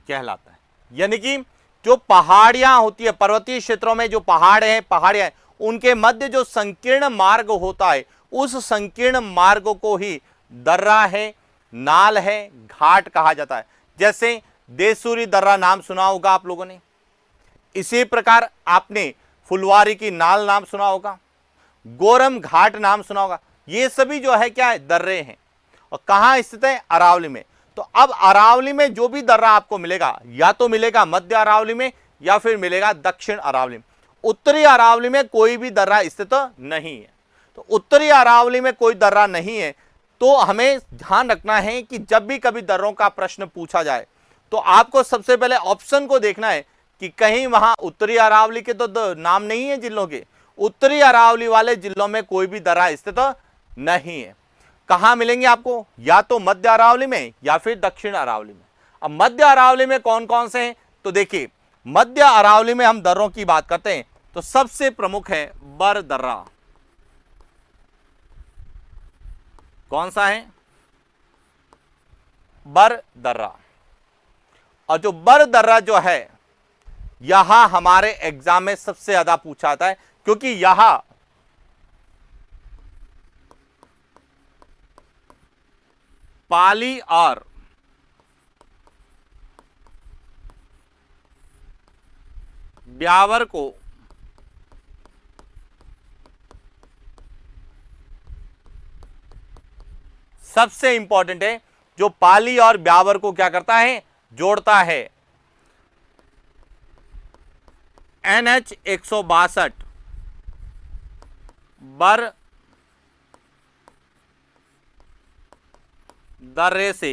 कहलाता है। यानी कि जो पहाड़ियां होती है, पर्वतीय क्षेत्रों में जो पहाड़ हैं, पहाड़ियां, उनके मध्य जो संकीर्ण मार्ग होता है, उस संकीर्ण मार्ग को ही दर्रा है, नाल है, घाट कहा जाता है। जैसे देसूरी दर्रा नाम सुना होगा आप लोगों ने। इसी प्रकार आपने फुलवारी की नाल नाम सुना होगा, गोरम घाट नाम सुना होगा। ये सभी जो है क्या है, दर्रे हैं। और कहां स्थित है, अरावली में। तो अब अरावली में जो भी दर्रा आपको मिलेगा, या तो मिलेगा मध्य अरावली में या फिर मिलेगा दक्षिण अरावली में। उत्तरी अरावली में कोई भी दर्रा स्थित नहीं है। तो उत्तरी अरावली में कोई दर्रा नहीं है, तो हमें ध्यान रखना है कि जब भी कभी दर्रों का प्रश्न पूछा जाए तो आपको सबसे पहले ऑप्शन को देखना है कि कहीं वहां उत्तरी अरावली के तो नाम नहीं है जिलों के। उत्तरी अरावली वाले जिलों में कोई भी दर्रा स्थित नहीं है। कहां मिलेंगे आपको, या तो मध्य अरावली में या फिर दक्षिण अरावली में। अब मध्य अरावली में कौन कौन से हैं, तो देखिए मध्य अरावली में हम दर्रों की बात करते हैं तो सबसे प्रमुख है बर दर्रा। कौन सा है, बर दर्रा। और जो बर दर्रा जो है, यहां हमारे एग्जाम में सबसे ज्यादा पूछा जाता है, क्योंकि यहां पाली और ब्यावर को सबसे इंपॉर्टेंट है, जो पाली और ब्यावर को क्या करता है, जोड़ता है। NH 162 बर दर्रे से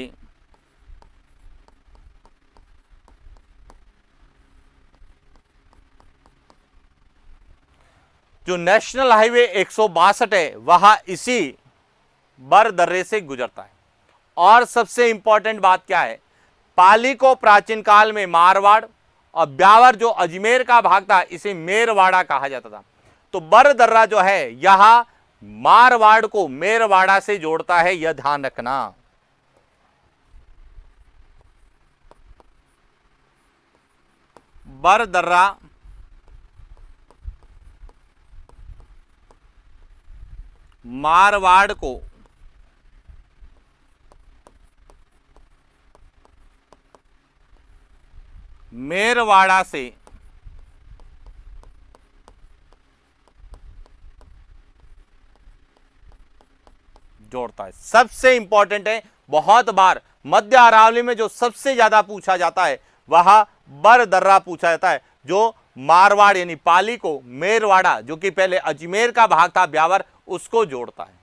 जो नेशनल हाईवे 162 है वह इसी बर दर्रे से गुजरता है। और सबसे इंपॉर्टेंट बात क्या है, पाली को प्राचीन काल में मारवाड़ और ब्यावर जो अजमेर का भाग था इसे मेरवाड़ा कहा जाता था। तो बर दर्रा जो है यहां मारवाड़ को मेरवाड़ा से जोड़ता है, यह ध्यान रखना। बर दर्रा मारवाड़ को मेरवाड़ा से जोड़ता है। सबसे इंपॉर्टेंट है, बहुत बार मध्य अरावली में जो सबसे ज्यादा पूछा जाता है वह बर दर्रा पूछा जाता है, जो मारवाड़ यानी पाली को मेरवाड़ा जो कि पहले अजमेर का भाग था ब्यावर, उसको जोड़ता है।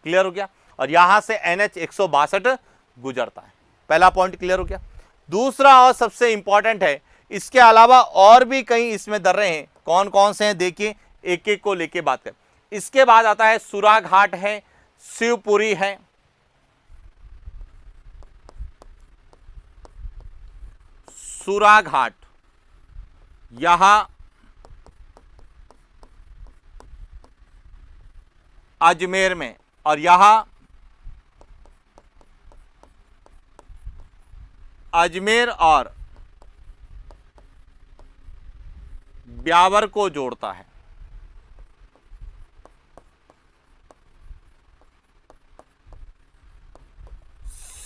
क्लियर हो गया। और यहां से NH 162 गुजरता है। पहला पॉइंट क्लियर हो गया। दूसरा और सबसे इंपॉर्टेंट है, इसके अलावा और भी कई इसमें दर्रे हैं। कौन कौन से हैं देखिए, एक एक को लेके बात करें। इसके बाद आता है सुरा घाट है, शिवपुरी है, सुरा घाट यहां अजमेर में, और यहां अजमेर और ब्यावर को जोड़ता है।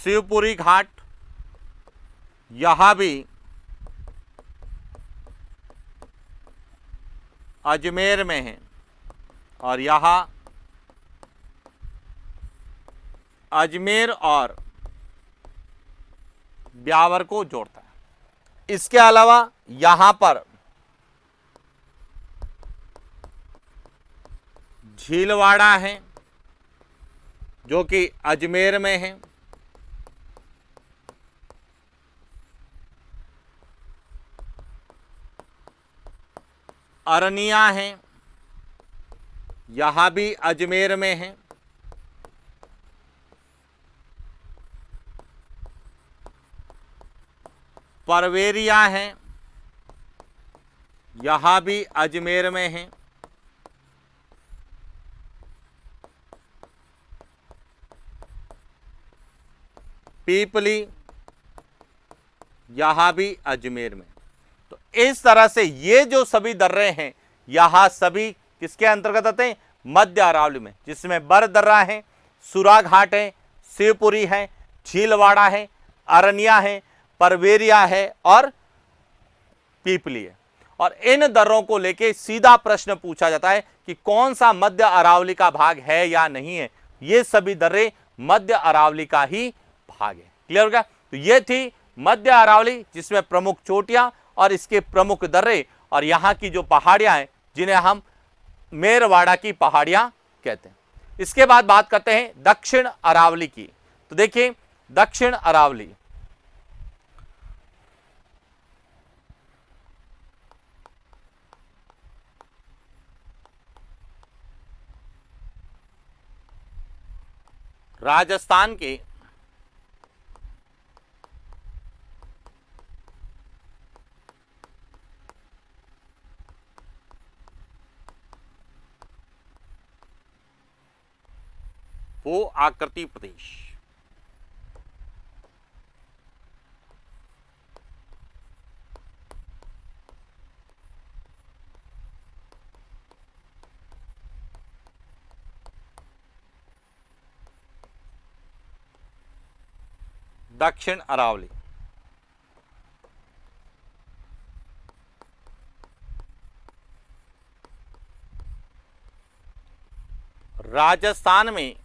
शिवपुरी घाट यहां भी अजमेर में है, और यहां अजमेर और ब्यावर को जोड़ता है। इसके अलावा यहां पर झीलवाड़ा है जो कि अजमेर में है, अरनिया है यहां भी अजमेर में है, परवेरिया है यहां भी अजमेर में है, पीपली यहां भी अजमेर में। तो इस तरह से ये जो सभी दर्रे हैं यहां सभी किसके अंतर्गत आते हैं, मध्य अरावली में, जिसमें बर दर्रा है, सुरा घाट है, शिवपुरी है, झीलवाड़ा है, अरनिया है, परवेरिया है और पीपली है। और इन दर्रों को लेके सीधा प्रश्न पूछा जाता है कि कौन सा मध्य अरावली का भाग है या नहीं है। ये सभी दर्रे मध्य अरावली का ही भाग है। क्लियर हो गया? तो ये थी मध्य अरावली, जिसमें प्रमुख चोटियां और इसके प्रमुख दर्रे और यहां की जो पहाड़ियां हैं जिन्हें हम मेरवाड़ा की पहाड़ियां कहते हैं। इसके बाद बात करते हैं दक्षिण अरावली की। तो देखिए दक्षिण अरावली, राजस्थान के वो आकृति प्रदेश, दक्षिण अरावली, राजस्थान में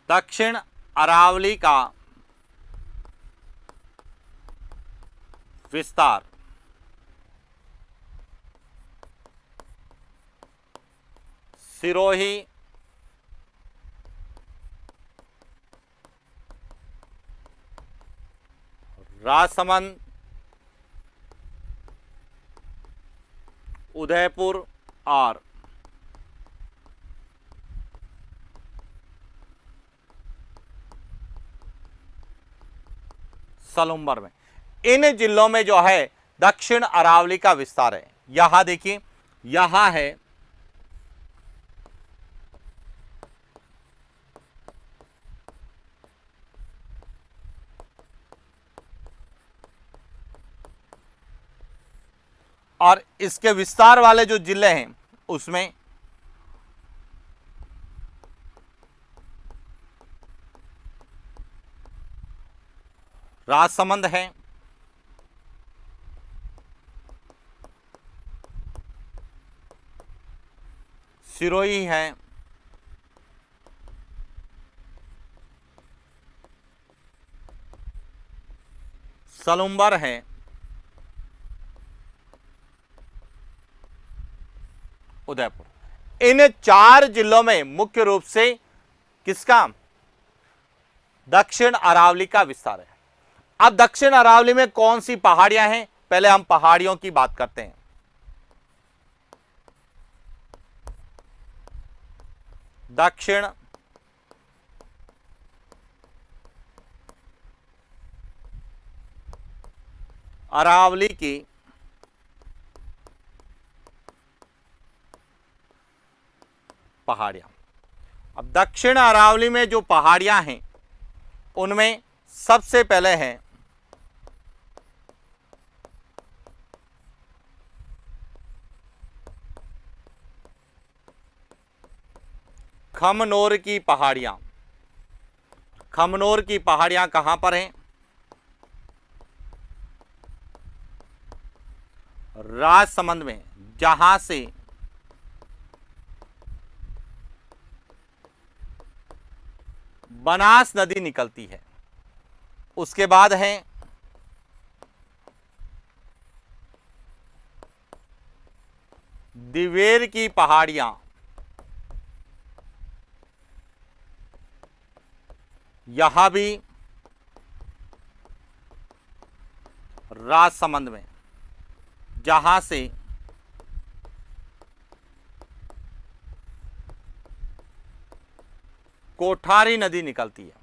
दक्षिण अरावली का विस्तार सिरोही, राजसमंद, उदयपुर और सलूम्बर में, इन जिलों में जो है दक्षिण अरावली का विस्तार है। यहां देखिए, यहां है और इसके विस्तार वाले जो जिले हैं उसमें राजसमंद है, सिरोही है, सलूम्बर है, उदयपुर। इन 4 जिलों में मुख्य रूप से किसका, दक्षिण अरावली का विस्तार है। अब दक्षिण अरावली में कौन सी पहाड़ियां हैं, पहले हम पहाड़ियों की बात करते हैं। दक्षिण अरावली की पहाड़ियां। अब दक्षिण अरावली में जो पहाड़ियां हैं उनमें सबसे पहले है खमनोर की पहाड़ियां। खमनोर की पहाड़ियां कहां पर हैं, राजसमंद में, जहां से बनास नदी निकलती है। उसके बाद है दिवेर की पहाड़ियां, यहां भी राजसमंद में, जहां से कोठारी नदी निकलती है।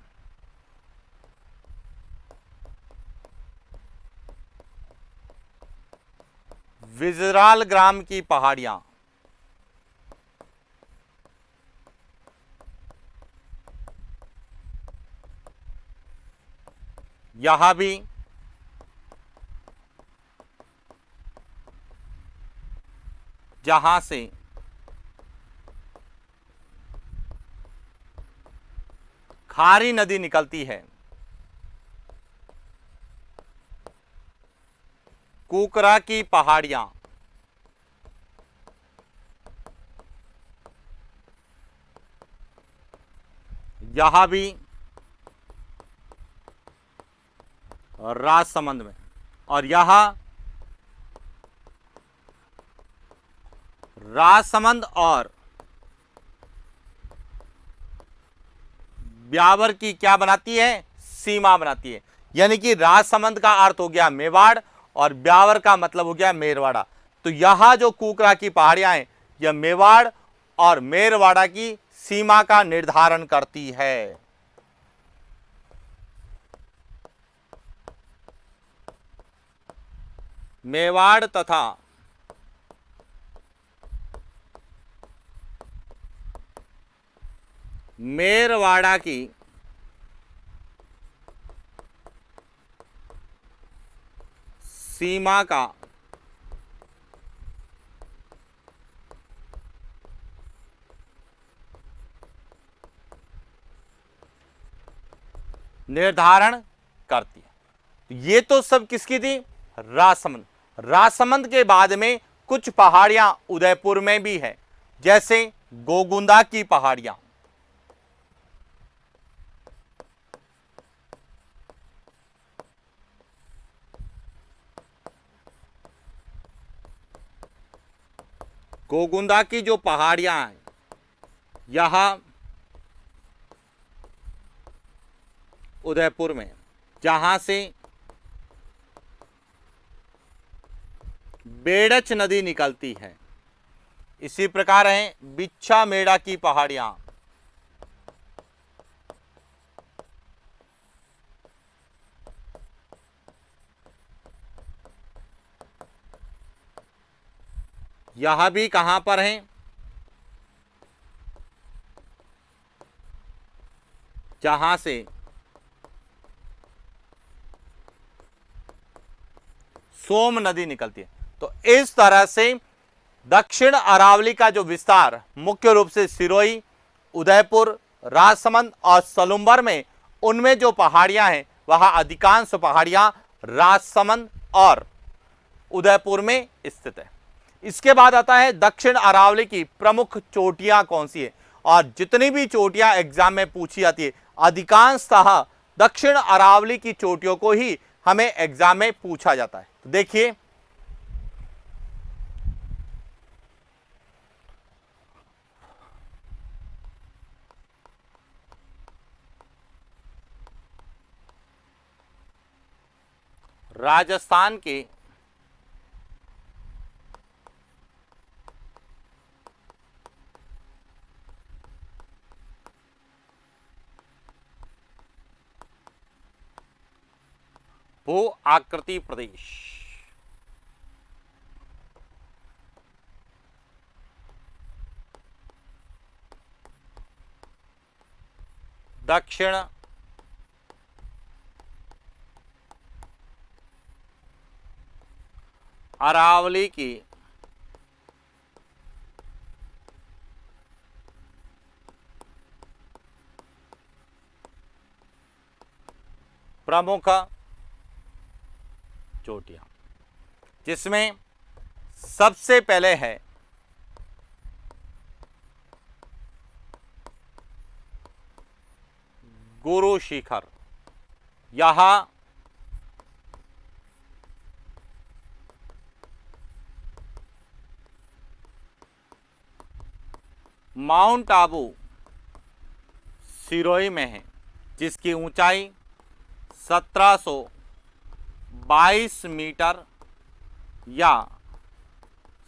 विजराल ग्राम की पहाड़ियां, यहां भी जहां से खारी नदी निकलती है। कुकरा की पहाड़ियां, यहां भी राजसमंद में, और यहां राजसमंद और ब्यावर की क्या बनाती है, सीमा बनाती है। यानी कि राजसमंद का अर्थ हो गया मेवाड़ और ब्यावर का मतलब हो गया मेरवाड़ा। तो यहां जो कुकरा की पहाड़ियां हैं यह मेवाड़ और मेरवाड़ा की सीमा का निर्धारण करती है। मेवाड़ तथा मेरवाड़ा की सीमा का निर्धारण करती है। ये तो सब किसकी थी, राजसमंद। राजसमंद के बाद में कुछ पहाड़ियां उदयपुर में भी है, जैसे गोगुंदा की पहाड़ियां। गोगुंदा की जो पहाड़ियां हैं यहां उदयपुर में, जहां से बेड़च नदी निकलती है। इसी प्रकार है बिच्छा मेड़ा की पहाड़ियां, यहां भी कहां पर हैं, जहां से सोम नदी निकलती है। तो इस तरह से दक्षिण अरावली का जो विस्तार मुख्य रूप से सिरोही, उदयपुर, राजसमंद और सलुम्बर में, उनमें जो पहाड़ियां हैं वह अधिकांश पहाड़ियां राजसमंद और उदयपुर में स्थित है। इसके बाद आता है दक्षिण अरावली की प्रमुख चोटियां कौन सी है, और जितनी भी चोटियां एग्जाम में पूछी जाती है अधिकांशतः दक्षिण अरावली की चोटियों को ही हमें एग्जाम में पूछा जाता है। तो देखिए राजस्थान के भू आकृति प्रदेश, दक्षिण अरावली की प्रमुख चोटियां, जिसमें सबसे पहले है गुरु शिखर। यहां माउंट आबू सिरोही में है, जिसकी ऊंचाई 1722 मीटर या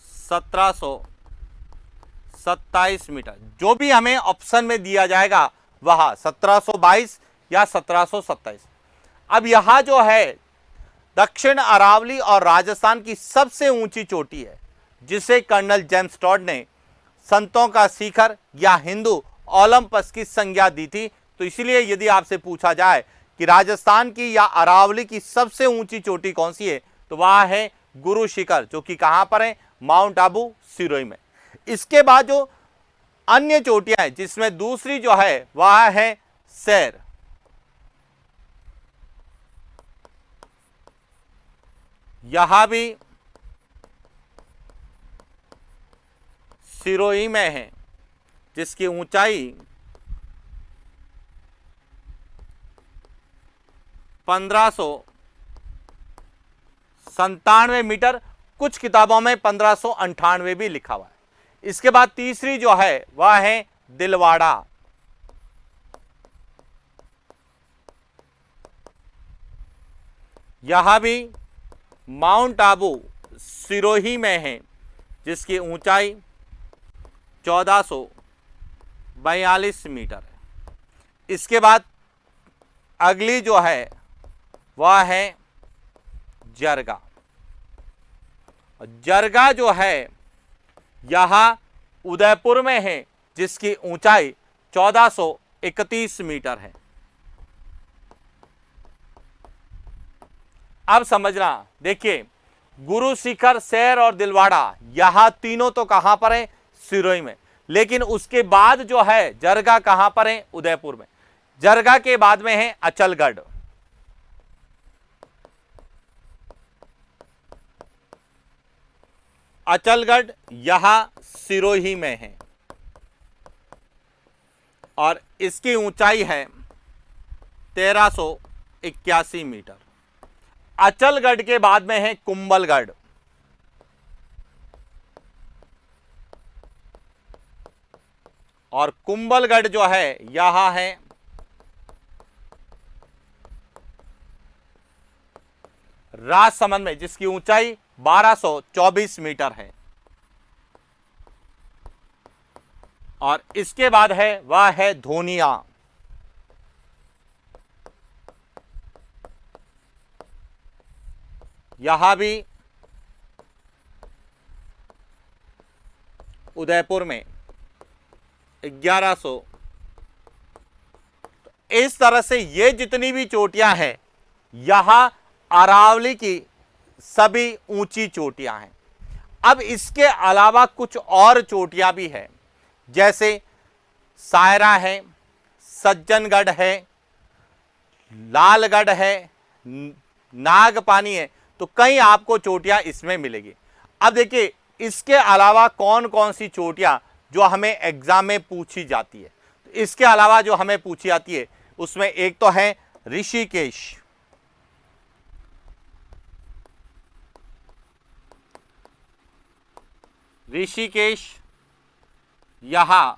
1727 मीटर, जो भी हमें ऑप्शन में दिया जाएगा वह 1722 या 1727। अब यहां जो है दक्षिण अरावली और राजस्थान की सबसे ऊंची चोटी है, जिसे कर्नल जेम्स टॉड ने संतों का शिखर या हिंदू ओलंपस की संज्ञा दी थी। तो इसलिए यदि आपसे पूछा जाए कि राजस्थान की या अरावली की सबसे ऊंची चोटी कौन सी है, तो वह है गुरु शिखर, जो कि कहां पर है, माउंट आबू सिरोही में। इसके बाद जो अन्य चोटियां हैं, जिसमें दूसरी जो है वह है सैर, यहां भी सिरोही में है जिसकी ऊंचाई 1597 मीटर, कुछ किताबों में 1598 भी लिखा हुआ है। इसके बाद तीसरी जो है वह है दिलवाड़ा, यहां भी माउंट आबू सिरोही में है जिसकी ऊंचाई 1442 मीटर है। इसके बाद अगली जो है वह है जरगा। जरगा जो है यहां उदयपुर में है जिसकी ऊंचाई 1431 मीटर है। अब समझना, देखिए गुरु शिखर, सैर और दिलवाड़ा यहां तीनों तो कहां पर है? सिरोही में। लेकिन उसके बाद जो है जरगा कहां पर है? उदयपुर में। जरगा के बाद में है अचलगढ़, अचलगढ़ यहां सिरोही में है और इसकी ऊंचाई है 1381 मीटर। अचलगढ़ के बाद में है कुंभलगढ़, और कुंभलगढ़ जो है यहां है राजसमंद में जिसकी ऊंचाई 1224 मीटर है। और इसके बाद है वह है धोनिया, यहां भी उदयपुर में 1100। इस तरह से ये जितनी भी चोटियां हैं यहां अरावली की सभी ऊंची चोटियां हैं। अब इसके अलावा कुछ और चोटियां भी हैं, जैसे सायरा है, सज्जनगढ़ है, लालगढ़ है, नागपानी है, तो कई आपको चोटियां इसमें मिलेगी। अब देखिए इसके अलावा कौन कौन सी चोटियां जो हमें एग्जाम में पूछी जाती है, तो इसके अलावा जो हमें पूछी जाती है उसमें एक तो है ऋषिकेश, ऋषिकेश यहां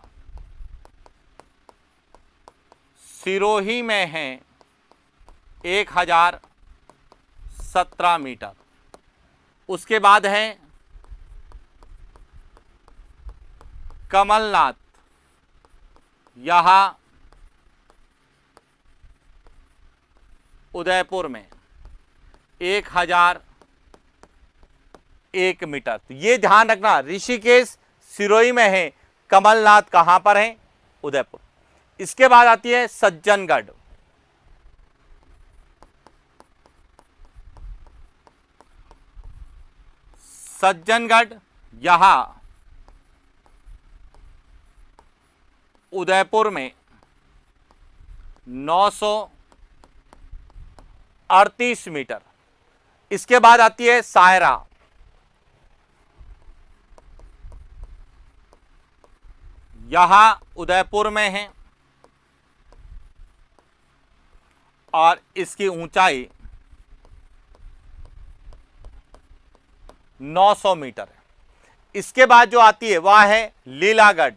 सिरोही में है 1017 मीटर। उसके बाद है कमलनाथ, यहां उदयपुर में 1001 मीटर। तो ये ध्यान रखना, ऋषिकेश सिरोही में है, कमलनाथ कहां पर है? उदयपुर। इसके बाद आती है सज्जनगढ़, सज्जनगढ़ यहां उदयपुर में 938 मीटर। इसके बाद आती है सायरा, यहां उदयपुर में है और इसकी ऊंचाई 900 मीटर है। इसके बाद जो आती है वह है लीलागढ़,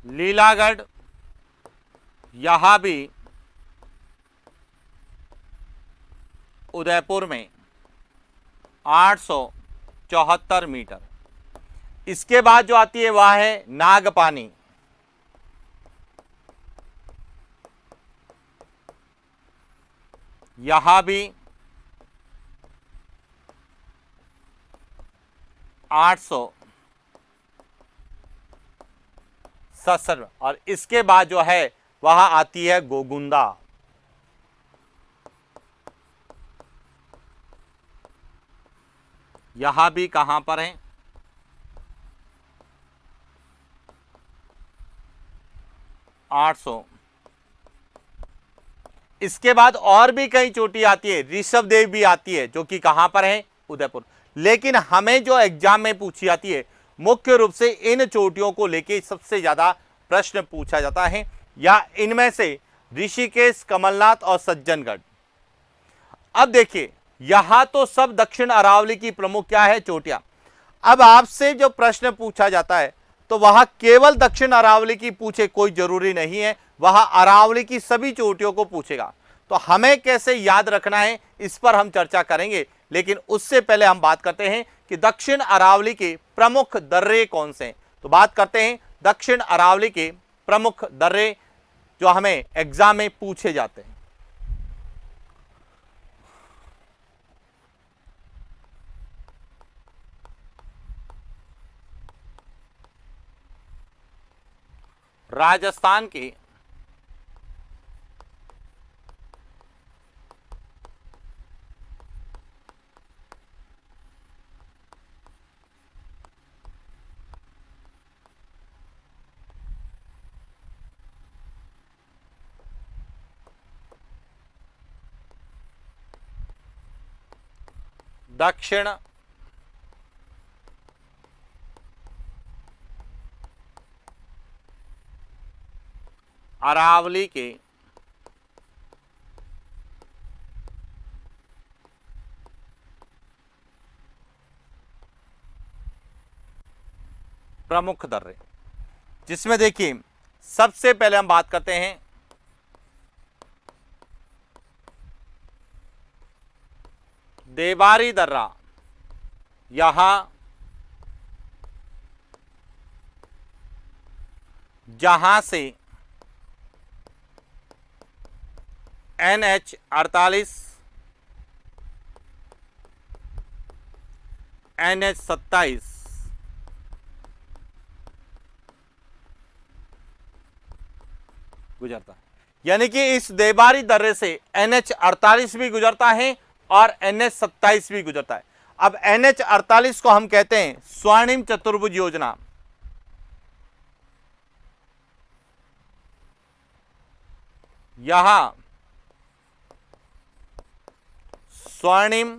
लीलागढ़ यहां भी उदयपुर में 874 मीटर। इसके बाद जो आती है वह है नागपानी, यहां भी 867। और इसके बाद जो है वह आती है गोगुंदा, यहां भी कहां पर है? 800। इसके बाद और भी कई चोटी आती है, ऋषभ देव भी आती है, जो कि कहां पर है, उदयपुर। लेकिन हमें जो एग्जाम में पूछी जाती है, मुख्य रूप से इन चोटियों को लेके सबसे ज्यादा प्रश्न पूछा जाता है, या इनमें से ऋषिकेश, कमलनाथ और सज्जनगढ़। अब देखिए, यहां तो सब दक्षिण अरावली की प्रमुख क्या है, चोटियां। अब आपसे जो प्रश्न पूछा जाता है तो वहां केवल दक्षिण अरावली की पूछे, कोई जरूरी नहीं है, वहां अरावली की सभी चोटियों को पूछेगा। तो हमें कैसे याद रखना है, इस पर हम चर्चा करेंगे। लेकिन उससे पहले हम बात करते हैं कि दक्षिण अरावली के प्रमुख दर्रे कौन से हैं। तो बात करते हैं दक्षिण अरावली के प्रमुख दर्रे जो हमें एग्जाम में पूछे जाते हैं। राजस्थान के दक्षिण अरावली के प्रमुख दर्रे, जिसमें देखिए सबसे पहले हम बात करते हैं देबारी दर्रा। यहां जहां से NH48, NH27 गुजरता है, यानी कि इस देबारी दर्रे से NH48 भी गुजरता है और NH27 भी गुजरता है। अब NH48 को हम कहते हैं स्वर्णिम चतुर्भुज योजना। यहां स्वर्णिम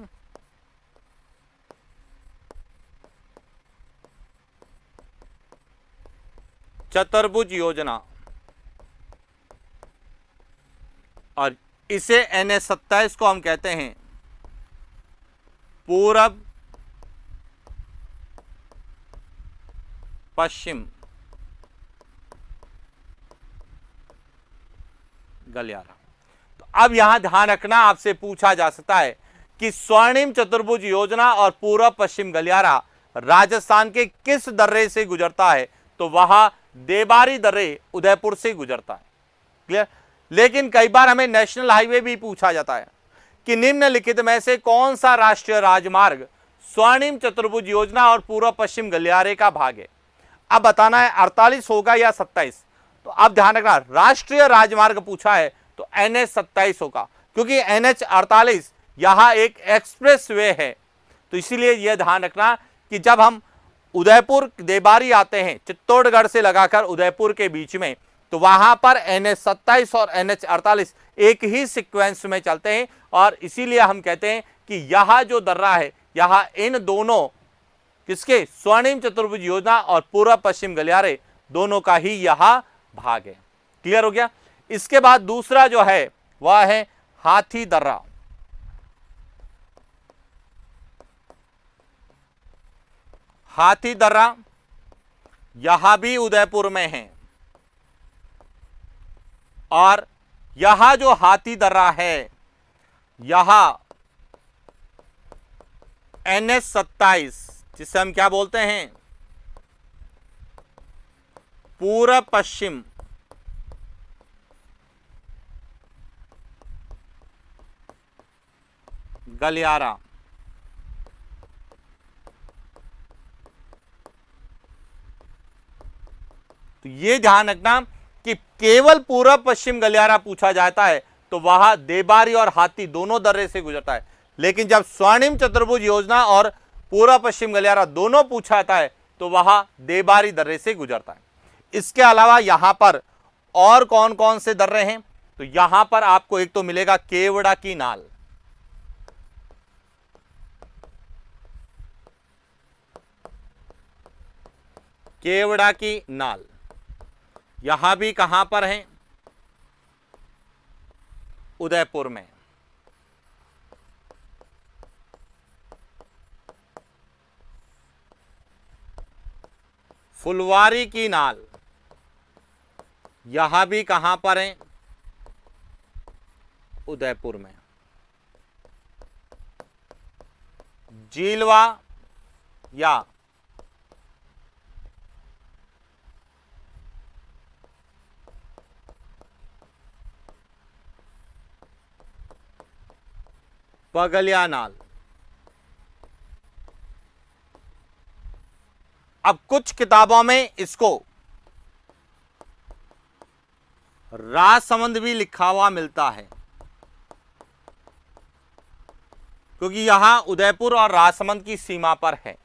चतुर्भुज योजना, और इसे NH27 को हम कहते हैं पूरब पश्चिम गलियारा। तो अब यहां ध्यान रखना, आपसे पूछा जा सकता है कि स्वर्णिम चतुर्भुज योजना और पूर्व पश्चिम गलियारा राजस्थान के किस दर्रे से गुजरता है, तो वहां देबारी दर्रे उदयपुर से गुजरता है। क्लियर। लेकिन कई बार हमें नेशनल हाईवे भी पूछा जाता है कि निम्नलिखित में से कौन सा राष्ट्रीय राजमार्ग स्वर्णिम चतुर्भुज योजना और पूर्व पश्चिम गलियारे का भाग है। अब बताना है 48 होगा या 27। तो अब ध्यान रखना, राष्ट्रीय राजमार्ग पूछा है तो NH27 होगा, क्योंकि NH48 यहां एक एक्सप्रेस वे है। तो इसीलिए यह ध्यान रखना कि जब हम उदयपुर देबारी आते हैं, चित्तौड़गढ़ से लगाकर उदयपुर के बीच में, तो वहां पर NH27 और NH48 एक ही सीक्वेंस में चलते हैं, और इसीलिए हम कहते हैं कि यह जो दर्रा है, यहां इन दोनों किसके, स्वर्णिम चतुर्भुज योजना और पूर्व पश्चिम गलियारे दोनों का ही यह भाग है। क्लियर हो गया। इसके बाद दूसरा जो है वह है हाथी दर्रा। हाथी दर्रा यहां भी उदयपुर में है, और यह जो हाथी दर्रा है, यह NH27, जिसे हम क्या बोलते हैं, पूर्व पश्चिम गलियारा। तो ये ध्यान रखना कि केवल पूर्व पश्चिम गलियारा पूछा जाता है तो वह देबारी और हाथी दोनों दर्रे से गुजरता है, लेकिन जब स्वर्णिम चतुर्भुज योजना और पूर्व पश्चिम गलियारा दोनों पूछा जाता है तो वह देबारी दर्रे से गुजरता है। इसके अलावा यहां पर और कौन कौन से दर्रे हैं, तो यहां पर आपको एक तो मिलेगा केवड़ा की नाल, केवड़ा की नाल, यहां भी कहां पर है, उदयपुर में। फुलवारी की नाल, यहां भी कहां पर है, उदयपुर में। जीलवा या पगलिया नाल। अब कुछ किताबों में इसको राजसमंद भी लिखा हुआ मिलता है, क्योंकि यहां उदयपुर और राजसमंद की सीमा पर है।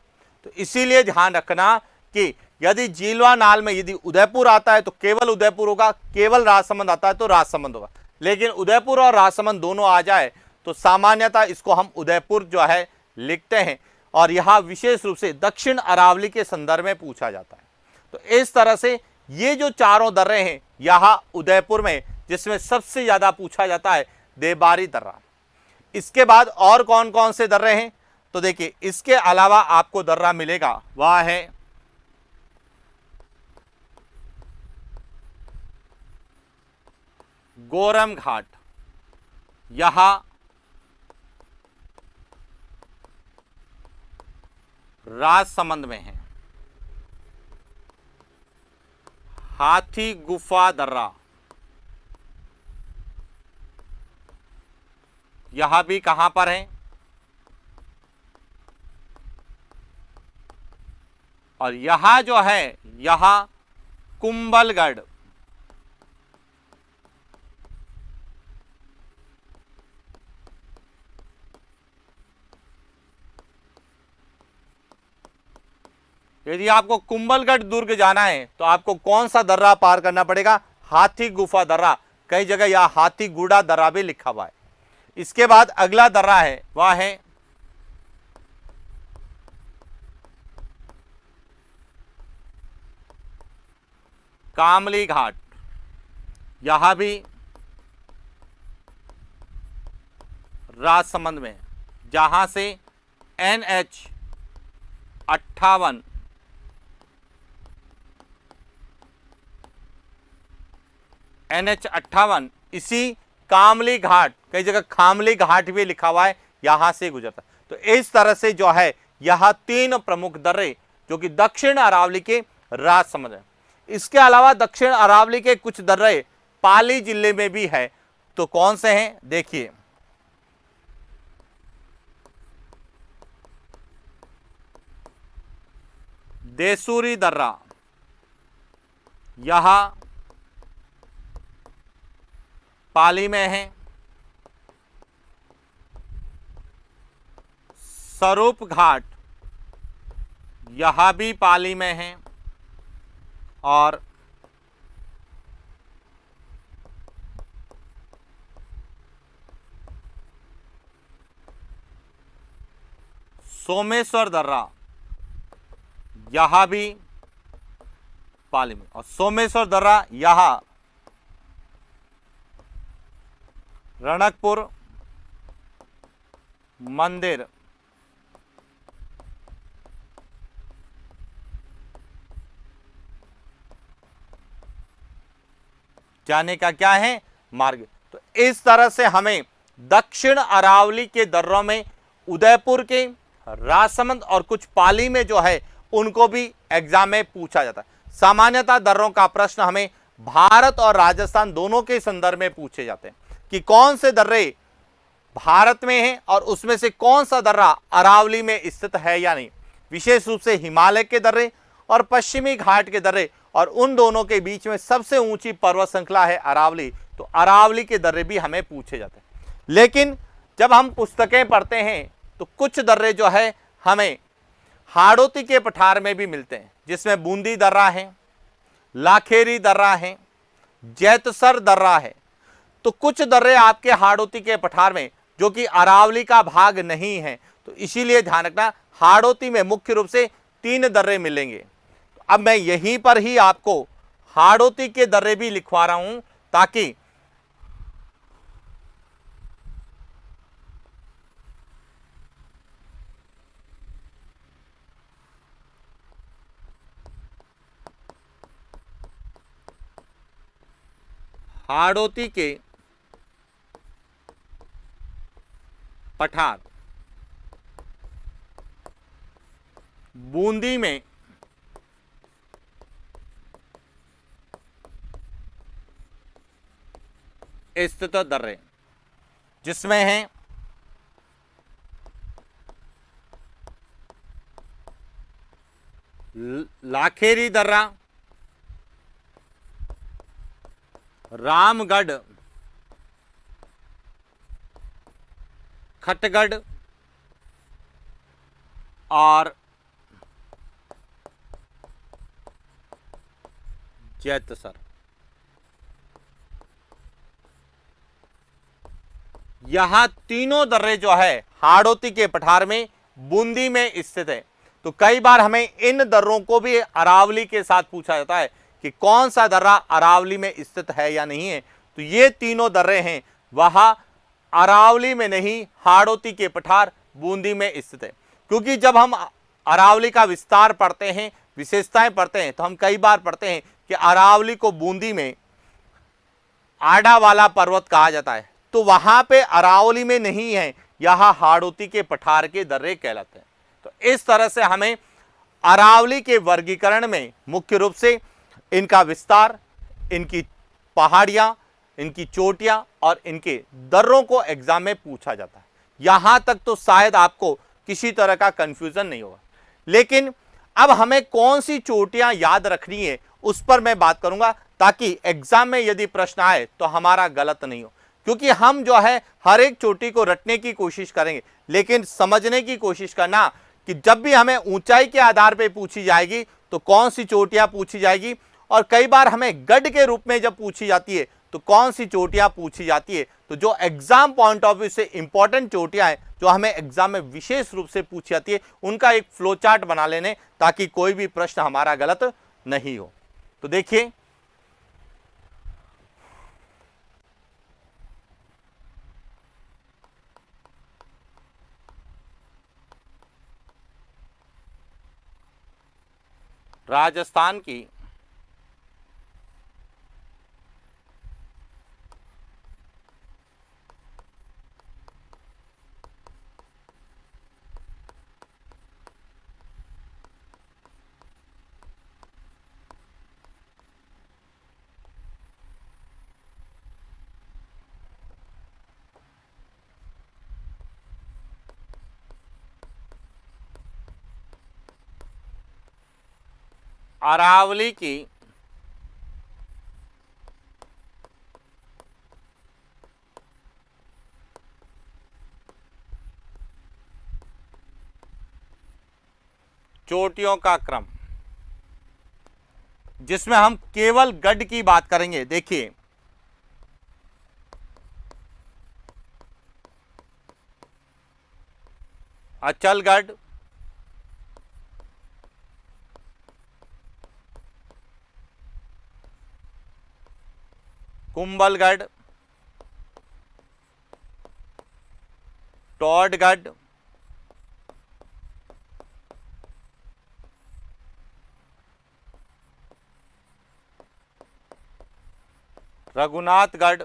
तो इसीलिए ध्यान रखना कि यदि जीलवा नाल में यदि उदयपुर आता है तो केवल उदयपुर होगा, केवल राजसमंद आता है तो राजसमंद होगा। लेकिन उदयपुर और राजसमंद दोनों आ जाए तो सामान्यतः इसको हम उदयपुर जो है लिखते हैं, और यहां विशेष रूप से दक्षिण अरावली के संदर्भ में पूछा जाता है। तो इस तरह से ये जो चारों दर्रे हैं यहां उदयपुर में, जिसमें सबसे ज्यादा पूछा जाता है देवबारी दर्रा। इसके बाद और कौन कौन से दर्रे हैं, तो देखिए इसके अलावा आपको दर्रा मिलेगा, वह है गोरम घाट, यहां राजसमंद में है। हाथी गुफा दर्रा, यहां भी कहां पर है, और यहां जो है यहां कुंभलगढ़, यदि आपको कुंभलगढ़ दुर्ग जाना है तो आपको कौन सा दर्रा पार करना पड़ेगा, हाथी गुफा दर्रा। कई जगह यह हाथी गुड़ा दर्रा भी लिखा हुआ है। इसके बाद अगला दर्रा है वह है कामली घाट, यहां भी राजसमंद में, जहां से NH 58 इसी कामली घाट, कई जगह खामली घाट भी लिखा हुआ है, यहां से गुजरता। तो इस तरह से जो है यह तीन प्रमुख दर्रे जो कि दक्षिण अरावली के राजसमंद है। इसके अलावा दक्षिण अरावली के कुछ दर्रे पाली जिले में भी है, तो कौन से हैं देखिए। देसूरी दर्रा, यहां पाली में है। स्वरूप घाट, यहां भी पाली में है। और सोमेश्वर दर्रा, यहां भी पाली में। और सोमेश्वर दर्रा यहां रणकपुर मंदिर जाने का क्या है मार्ग। तो इस तरह से हमें दक्षिण अरावली के दर्रों में उदयपुर के, राजसमंद और कुछ पाली में जो है उनको भी एग्जाम में पूछा जाता है। सामान्यतः दर्रों का प्रश्न हमें भारत और राजस्थान दोनों के संदर्भ में पूछे जाते हैं कि कौन से दर्रे भारत में हैं और उसमें से कौन सा दर्रा अरावली में स्थित है या नहीं। विशेष रूप से हिमालय के दर्रे और पश्चिमी घाट के दर्रे, और उन दोनों के बीच में सबसे ऊंची पर्वत श्रृंखला है अरावली, तो अरावली के दर्रे भी हमें पूछे जाते हैं। लेकिन जब हम पुस्तकें पढ़ते हैं तो कुछ दर्रे जो है हमें हाड़ौती के पठार में भी मिलते हैं, जिसमें बूंदी दर्रा है, लाखेरी दर्रा है, जैतसर दर्रा है। तो कुछ दर्रे आपके हाड़ौती के पठार में जो कि अरावली का भाग नहीं है, तो इसीलिए ध्यान रखना हाड़ौती में मुख्य रूप से 3 दर्रे मिलेंगे। अब मैं यहीं पर ही आपको हाड़ौती के दर्रे भी लिखवा रहा हूं ताकि हाड़ौती के पठार बूंदी में स्थित दर्रे जिसमें है लाखेरी दर्रा, रामगढ़, खटगढ़ और जैतसर। यहां तीनों दर्रे जो है हाड़ौती के पठार में बूंदी में स्थित है। तो कई बार हमें इन दर्रों को भी अरावली के साथ पूछा जाता है कि कौन सा दर्रा अरावली में स्थित है या नहीं है। तो ये तीनों दर्रे हैं वह अरावली में नहीं, हाड़ौती के पठार बूंदी में स्थित है। क्योंकि जब हम अरावली का विस्तार पढ़ते हैं, विशेषताएं पढ़ते हैं, तो हम कई बार पढ़ते हैं कि अरावली को बूंदी में आड़ा वाला पर्वत कहा जाता है। तो वहां पे अरावली में नहीं है, यह हाड़ौती के पठार के दर्रे कहलाते हैं। तो इस तरह से हमें अरावली के वर्गीकरण में मुख्य रूप से इनका विस्तार, इनकी पहाड़ियां, इनकी चोटियां और इनके दर्रों को एग्जाम में पूछा जाता है। यहां तक तो शायद आपको किसी तरह का कंफ्यूजन नहीं होगा। लेकिन अब हमें कौन सी चोटियां याद रखनी है उस पर मैं बात करूंगा, ताकि एग्जाम में यदि प्रश्न आए तो हमारा गलत नहीं हो। क्योंकि हम जो है हर एक चोटी को रटने की कोशिश करेंगे, लेकिन समझने की कोशिश करना कि जब भी हमें ऊंचाई के आधार पर पूछी जाएगी तो कौन सी चोटियां पूछी जाएगी, और कई बार हमें गढ़ के रूप में जब पूछी जाती है तो कौन सी चोटियां पूछी जाती है। तो जो एग्जाम पॉइंट ऑफ व्यू से इंपॉर्टेंट चोटियां हैं जो हमें एग्जाम में विशेष रूप से पूछी जाती है, उनका एक फ्लो चार्ट बना लेने ताकि कोई भी प्रश्न हमारा गलत नहीं हो। तो देखिए, राजस्थान की अरावली की चोटियों का क्रम, जिसमें हम केवल गढ़ की बात करेंगे। देखिए, अचलगढ़, कुंभलगढ़, टोडगढ़, रघुनाथगढ़,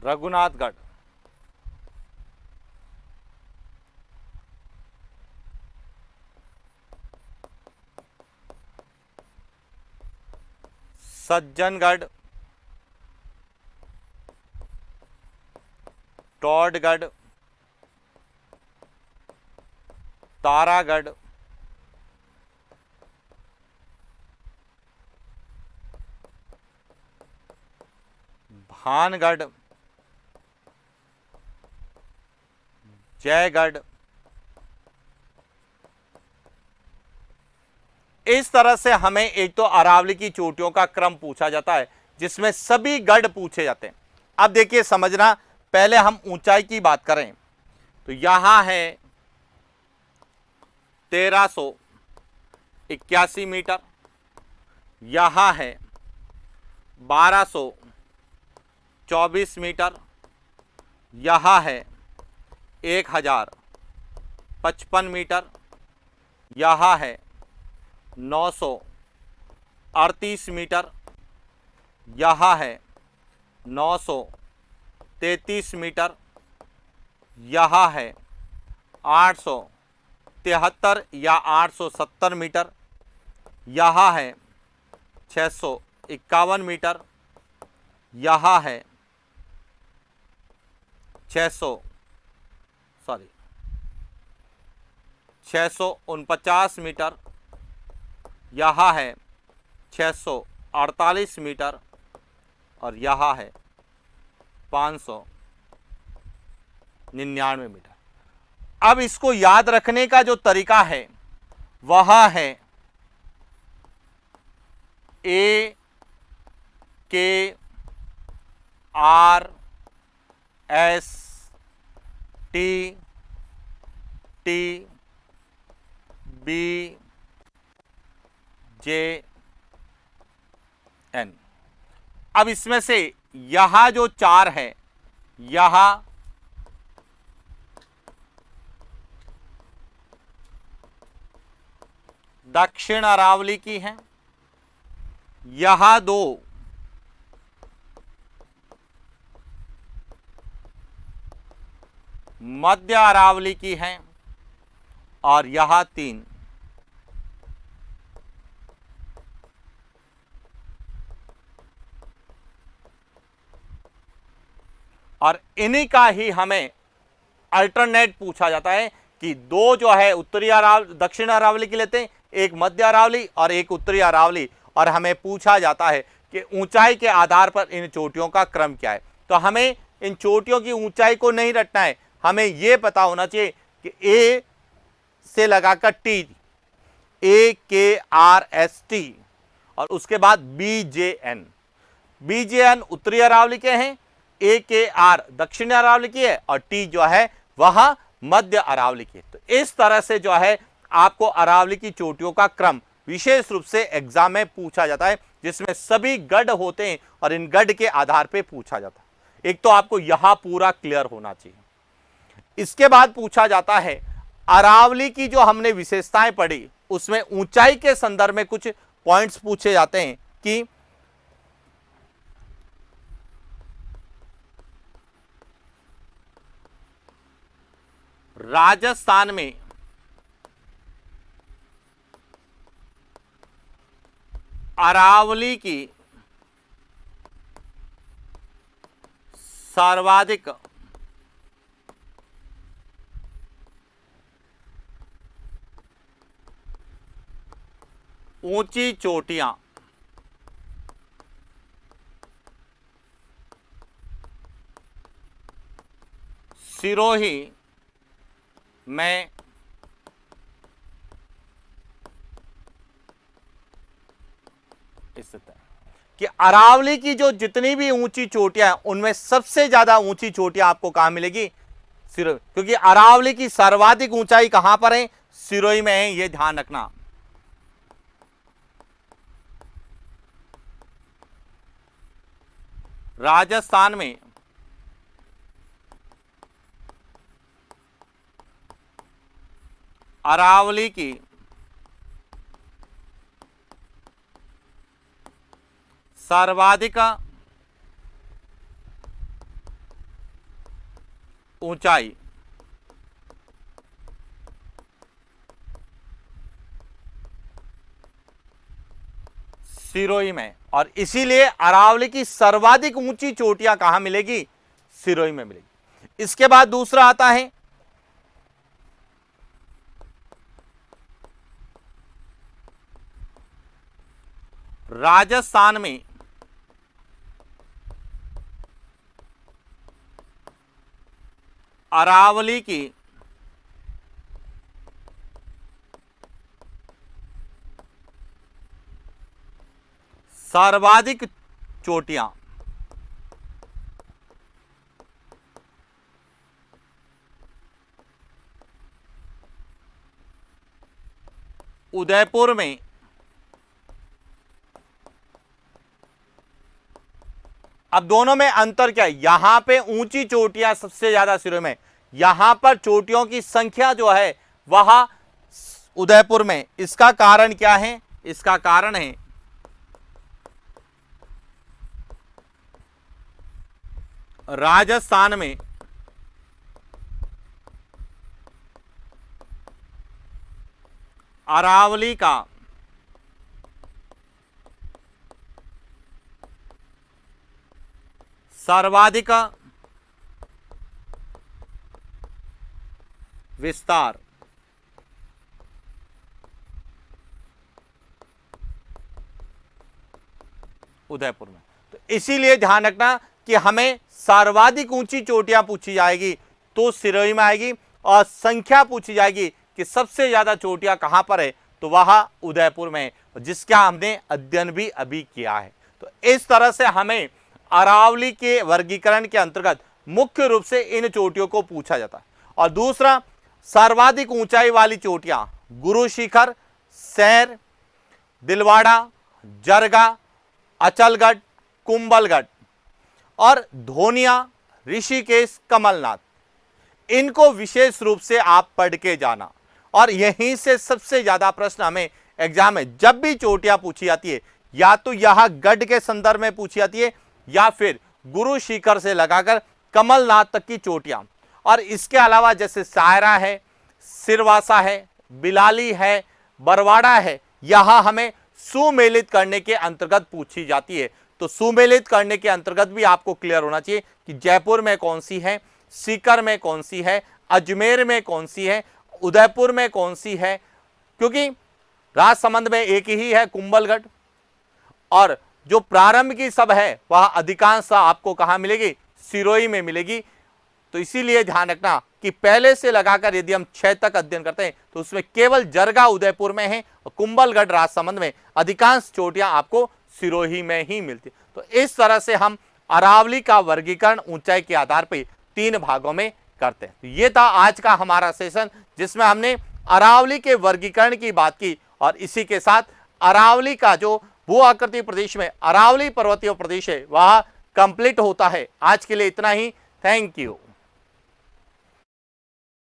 रघुनाथगढ़, सज्जनगढ़, टोडगढ़, तारागढ़, थानगढ़, जयगढ़, इस तरह से हमें एक तो अरावली की चोटियों का क्रम पूछा जाता है जिसमें सभी गढ़ पूछे जाते हैं। अब देखिए समझना, पहले हम ऊंचाई की बात करें तो यहां है 1381 मीटर, यहां है 1224 मीटर, यहां है 1055 मीटर, यहां है 938 मीटर, यहां है 933 मीटर, यहां है 873 या 870 मीटर, यहां है 651 मीटर, यहां है 649 मीटर, यहां है 648 मीटर और यहां है 599 मीटर। अब इसको याद रखने का जो तरीका है वह है A K R S T T B J N. अब इसमें से यहां जो चार है, यहां दक्षिण अरावली की हैं, यहां दो मध्य अरावली की हैं और यहां तीन और इन्हीं का ही हमें अल्टरनेट पूछा जाता है कि दो जो है उत्तरी अरावली दक्षिण अरावली की लेते हैं, एक मध्य अरावली और एक उत्तरी अरावली, और हमें पूछा जाता है कि ऊंचाई के आधार पर इन चोटियों का क्रम क्या है। तो हमें इन चोटियों की ऊंचाई को नहीं रटना है, हमें यह पता होना चाहिए कि ए से लगाकर टी, AKRST, और उसके बाद BJN उत्तरी अरावली के हैं, AKR दक्षिण अरावली की है और टी जो है वह मध्य अरावली की है। तो इस तरह से जो है आपको अरावली की चोटियों का क्रम विशेष रूप से एग्जाम में पूछा जाता है, जिसमें सभी गढ़ होते हैं और इन गढ़ के आधार पे पूछा जाता है। एक तो आपको यहां पूरा क्लियर होना चाहिए। इसके बाद पूछा जाता है अरावली की जो हमने विशेषताएं पढ़ी उसमें ऊंचाई के संदर्भ में कुछ पॉइंट्स पूछे जाते हैं कि राजस्थान में अरावली की सर्वाधिक ऊंची चोटियां सिरोही में स्थित है। कि अरावली की जो जितनी भी ऊंची चोटियां हैं उनमें सबसे ज्यादा ऊंची चोटियां आपको कहां मिलेगी? सिरोही, क्योंकि अरावली की सर्वाधिक ऊंचाई कहां पर है? सिरोही में है, यह ध्यान रखना। राजस्थान में अरावली की सर्वाधिक ऊंचाई सिरोही में, और इसीलिए अरावली की सर्वाधिक ऊंची चोटियां कहां मिलेगी? सिरोही में मिलेगी। इसके बाद दूसरा आता है राजस्थान में अरावली की सर्वाधिक चोटियां उदयपुर में अब दोनों में अंतर क्या है? यहां पे ऊंची चोटियां सबसे ज्यादा सिरोही में, यहां पर चोटियों की संख्या जो है वह उदयपुर में। इसका कारण क्या है? इसका कारण है राजस्थान में अरावली का सर्वाधिक विस्तार। उदयपुर में। तो इसीलिए ध्यान रखना कि हमें सर्वाधिक ऊंची चोटियां पूछी जाएगी तो सिरोही में आएगी, और संख्या पूछी जाएगी कि सबसे ज्यादा चोटियां कहां पर है तो वह उदयपुर में है, जिसका हमने अध्ययन भी अभी किया है। तो इस तरह से हमें अरावली के वर्गीकरण के अंतर्गत मुख्य रूप से इन चोटियों को पूछा जाता है। और दूसरा, सर्वाधिक ऊंचाई वाली चोटियां गुरु शिखर, सैर, दिलवाड़ा, जरगा, अचलगढ़, कुंभलगढ़ और धोनिया, ऋषिकेश, कमलनाथ, इनको विशेष रूप से आप पढ़ के जाना। और यहीं से सबसे ज्यादा प्रश्न हमें एग्जाम में जब भी चोटियां पूछी जाती है, या तो यह गढ़ के संदर्भ में पूछी जाती है या फिर गुरु शिखर से लगाकर कमलनाथ तक की चोटियां। और इसके अलावा जैसे सायरा है, सिरवासा है, बिलाली है, बरवाड़ा है, यह हमें सुमेलित करने के अंतर्गत पूछी जाती है। तो सुमेलित करने के अंतर्गत भी आपको क्लियर होना चाहिए कि जयपुर में कौन सी है, सीकर में कौन सी है, अजमेर में कौन सी है, उदयपुर में कौन सी है, क्योंकि राजसमंद में एक ही है कुंभलगढ़, और जो प्रारंभ की सब है वह अधिकांश आपको कहां मिलेगी? सिरोही में मिलेगी। तो इसीलिए ध्यान रखना कि पहले से लगाकर यदि हम 6 तक अध्ययन करते हैं तो उसमें केवल जरगा उदयपुर में है और कुंभलगढ़ राजसमंद में, अधिकांश चोटियां आपको सिरोही में ही मिलती। तो इस तरह से हम अरावली का वर्गीकरण ऊंचाई के आधार पर 3 भागों में करते हैं। तो ये था आज का हमारा सेशन, जिसमें हमने अरावली के वर्गीकरण की बात की, और इसी के साथ अरावली का जो भू आकृति प्रदेश में अरावली पर्वतीय प्रदेश है वह कंप्लीट होता है। आज के लिए इतना ही। Thank you.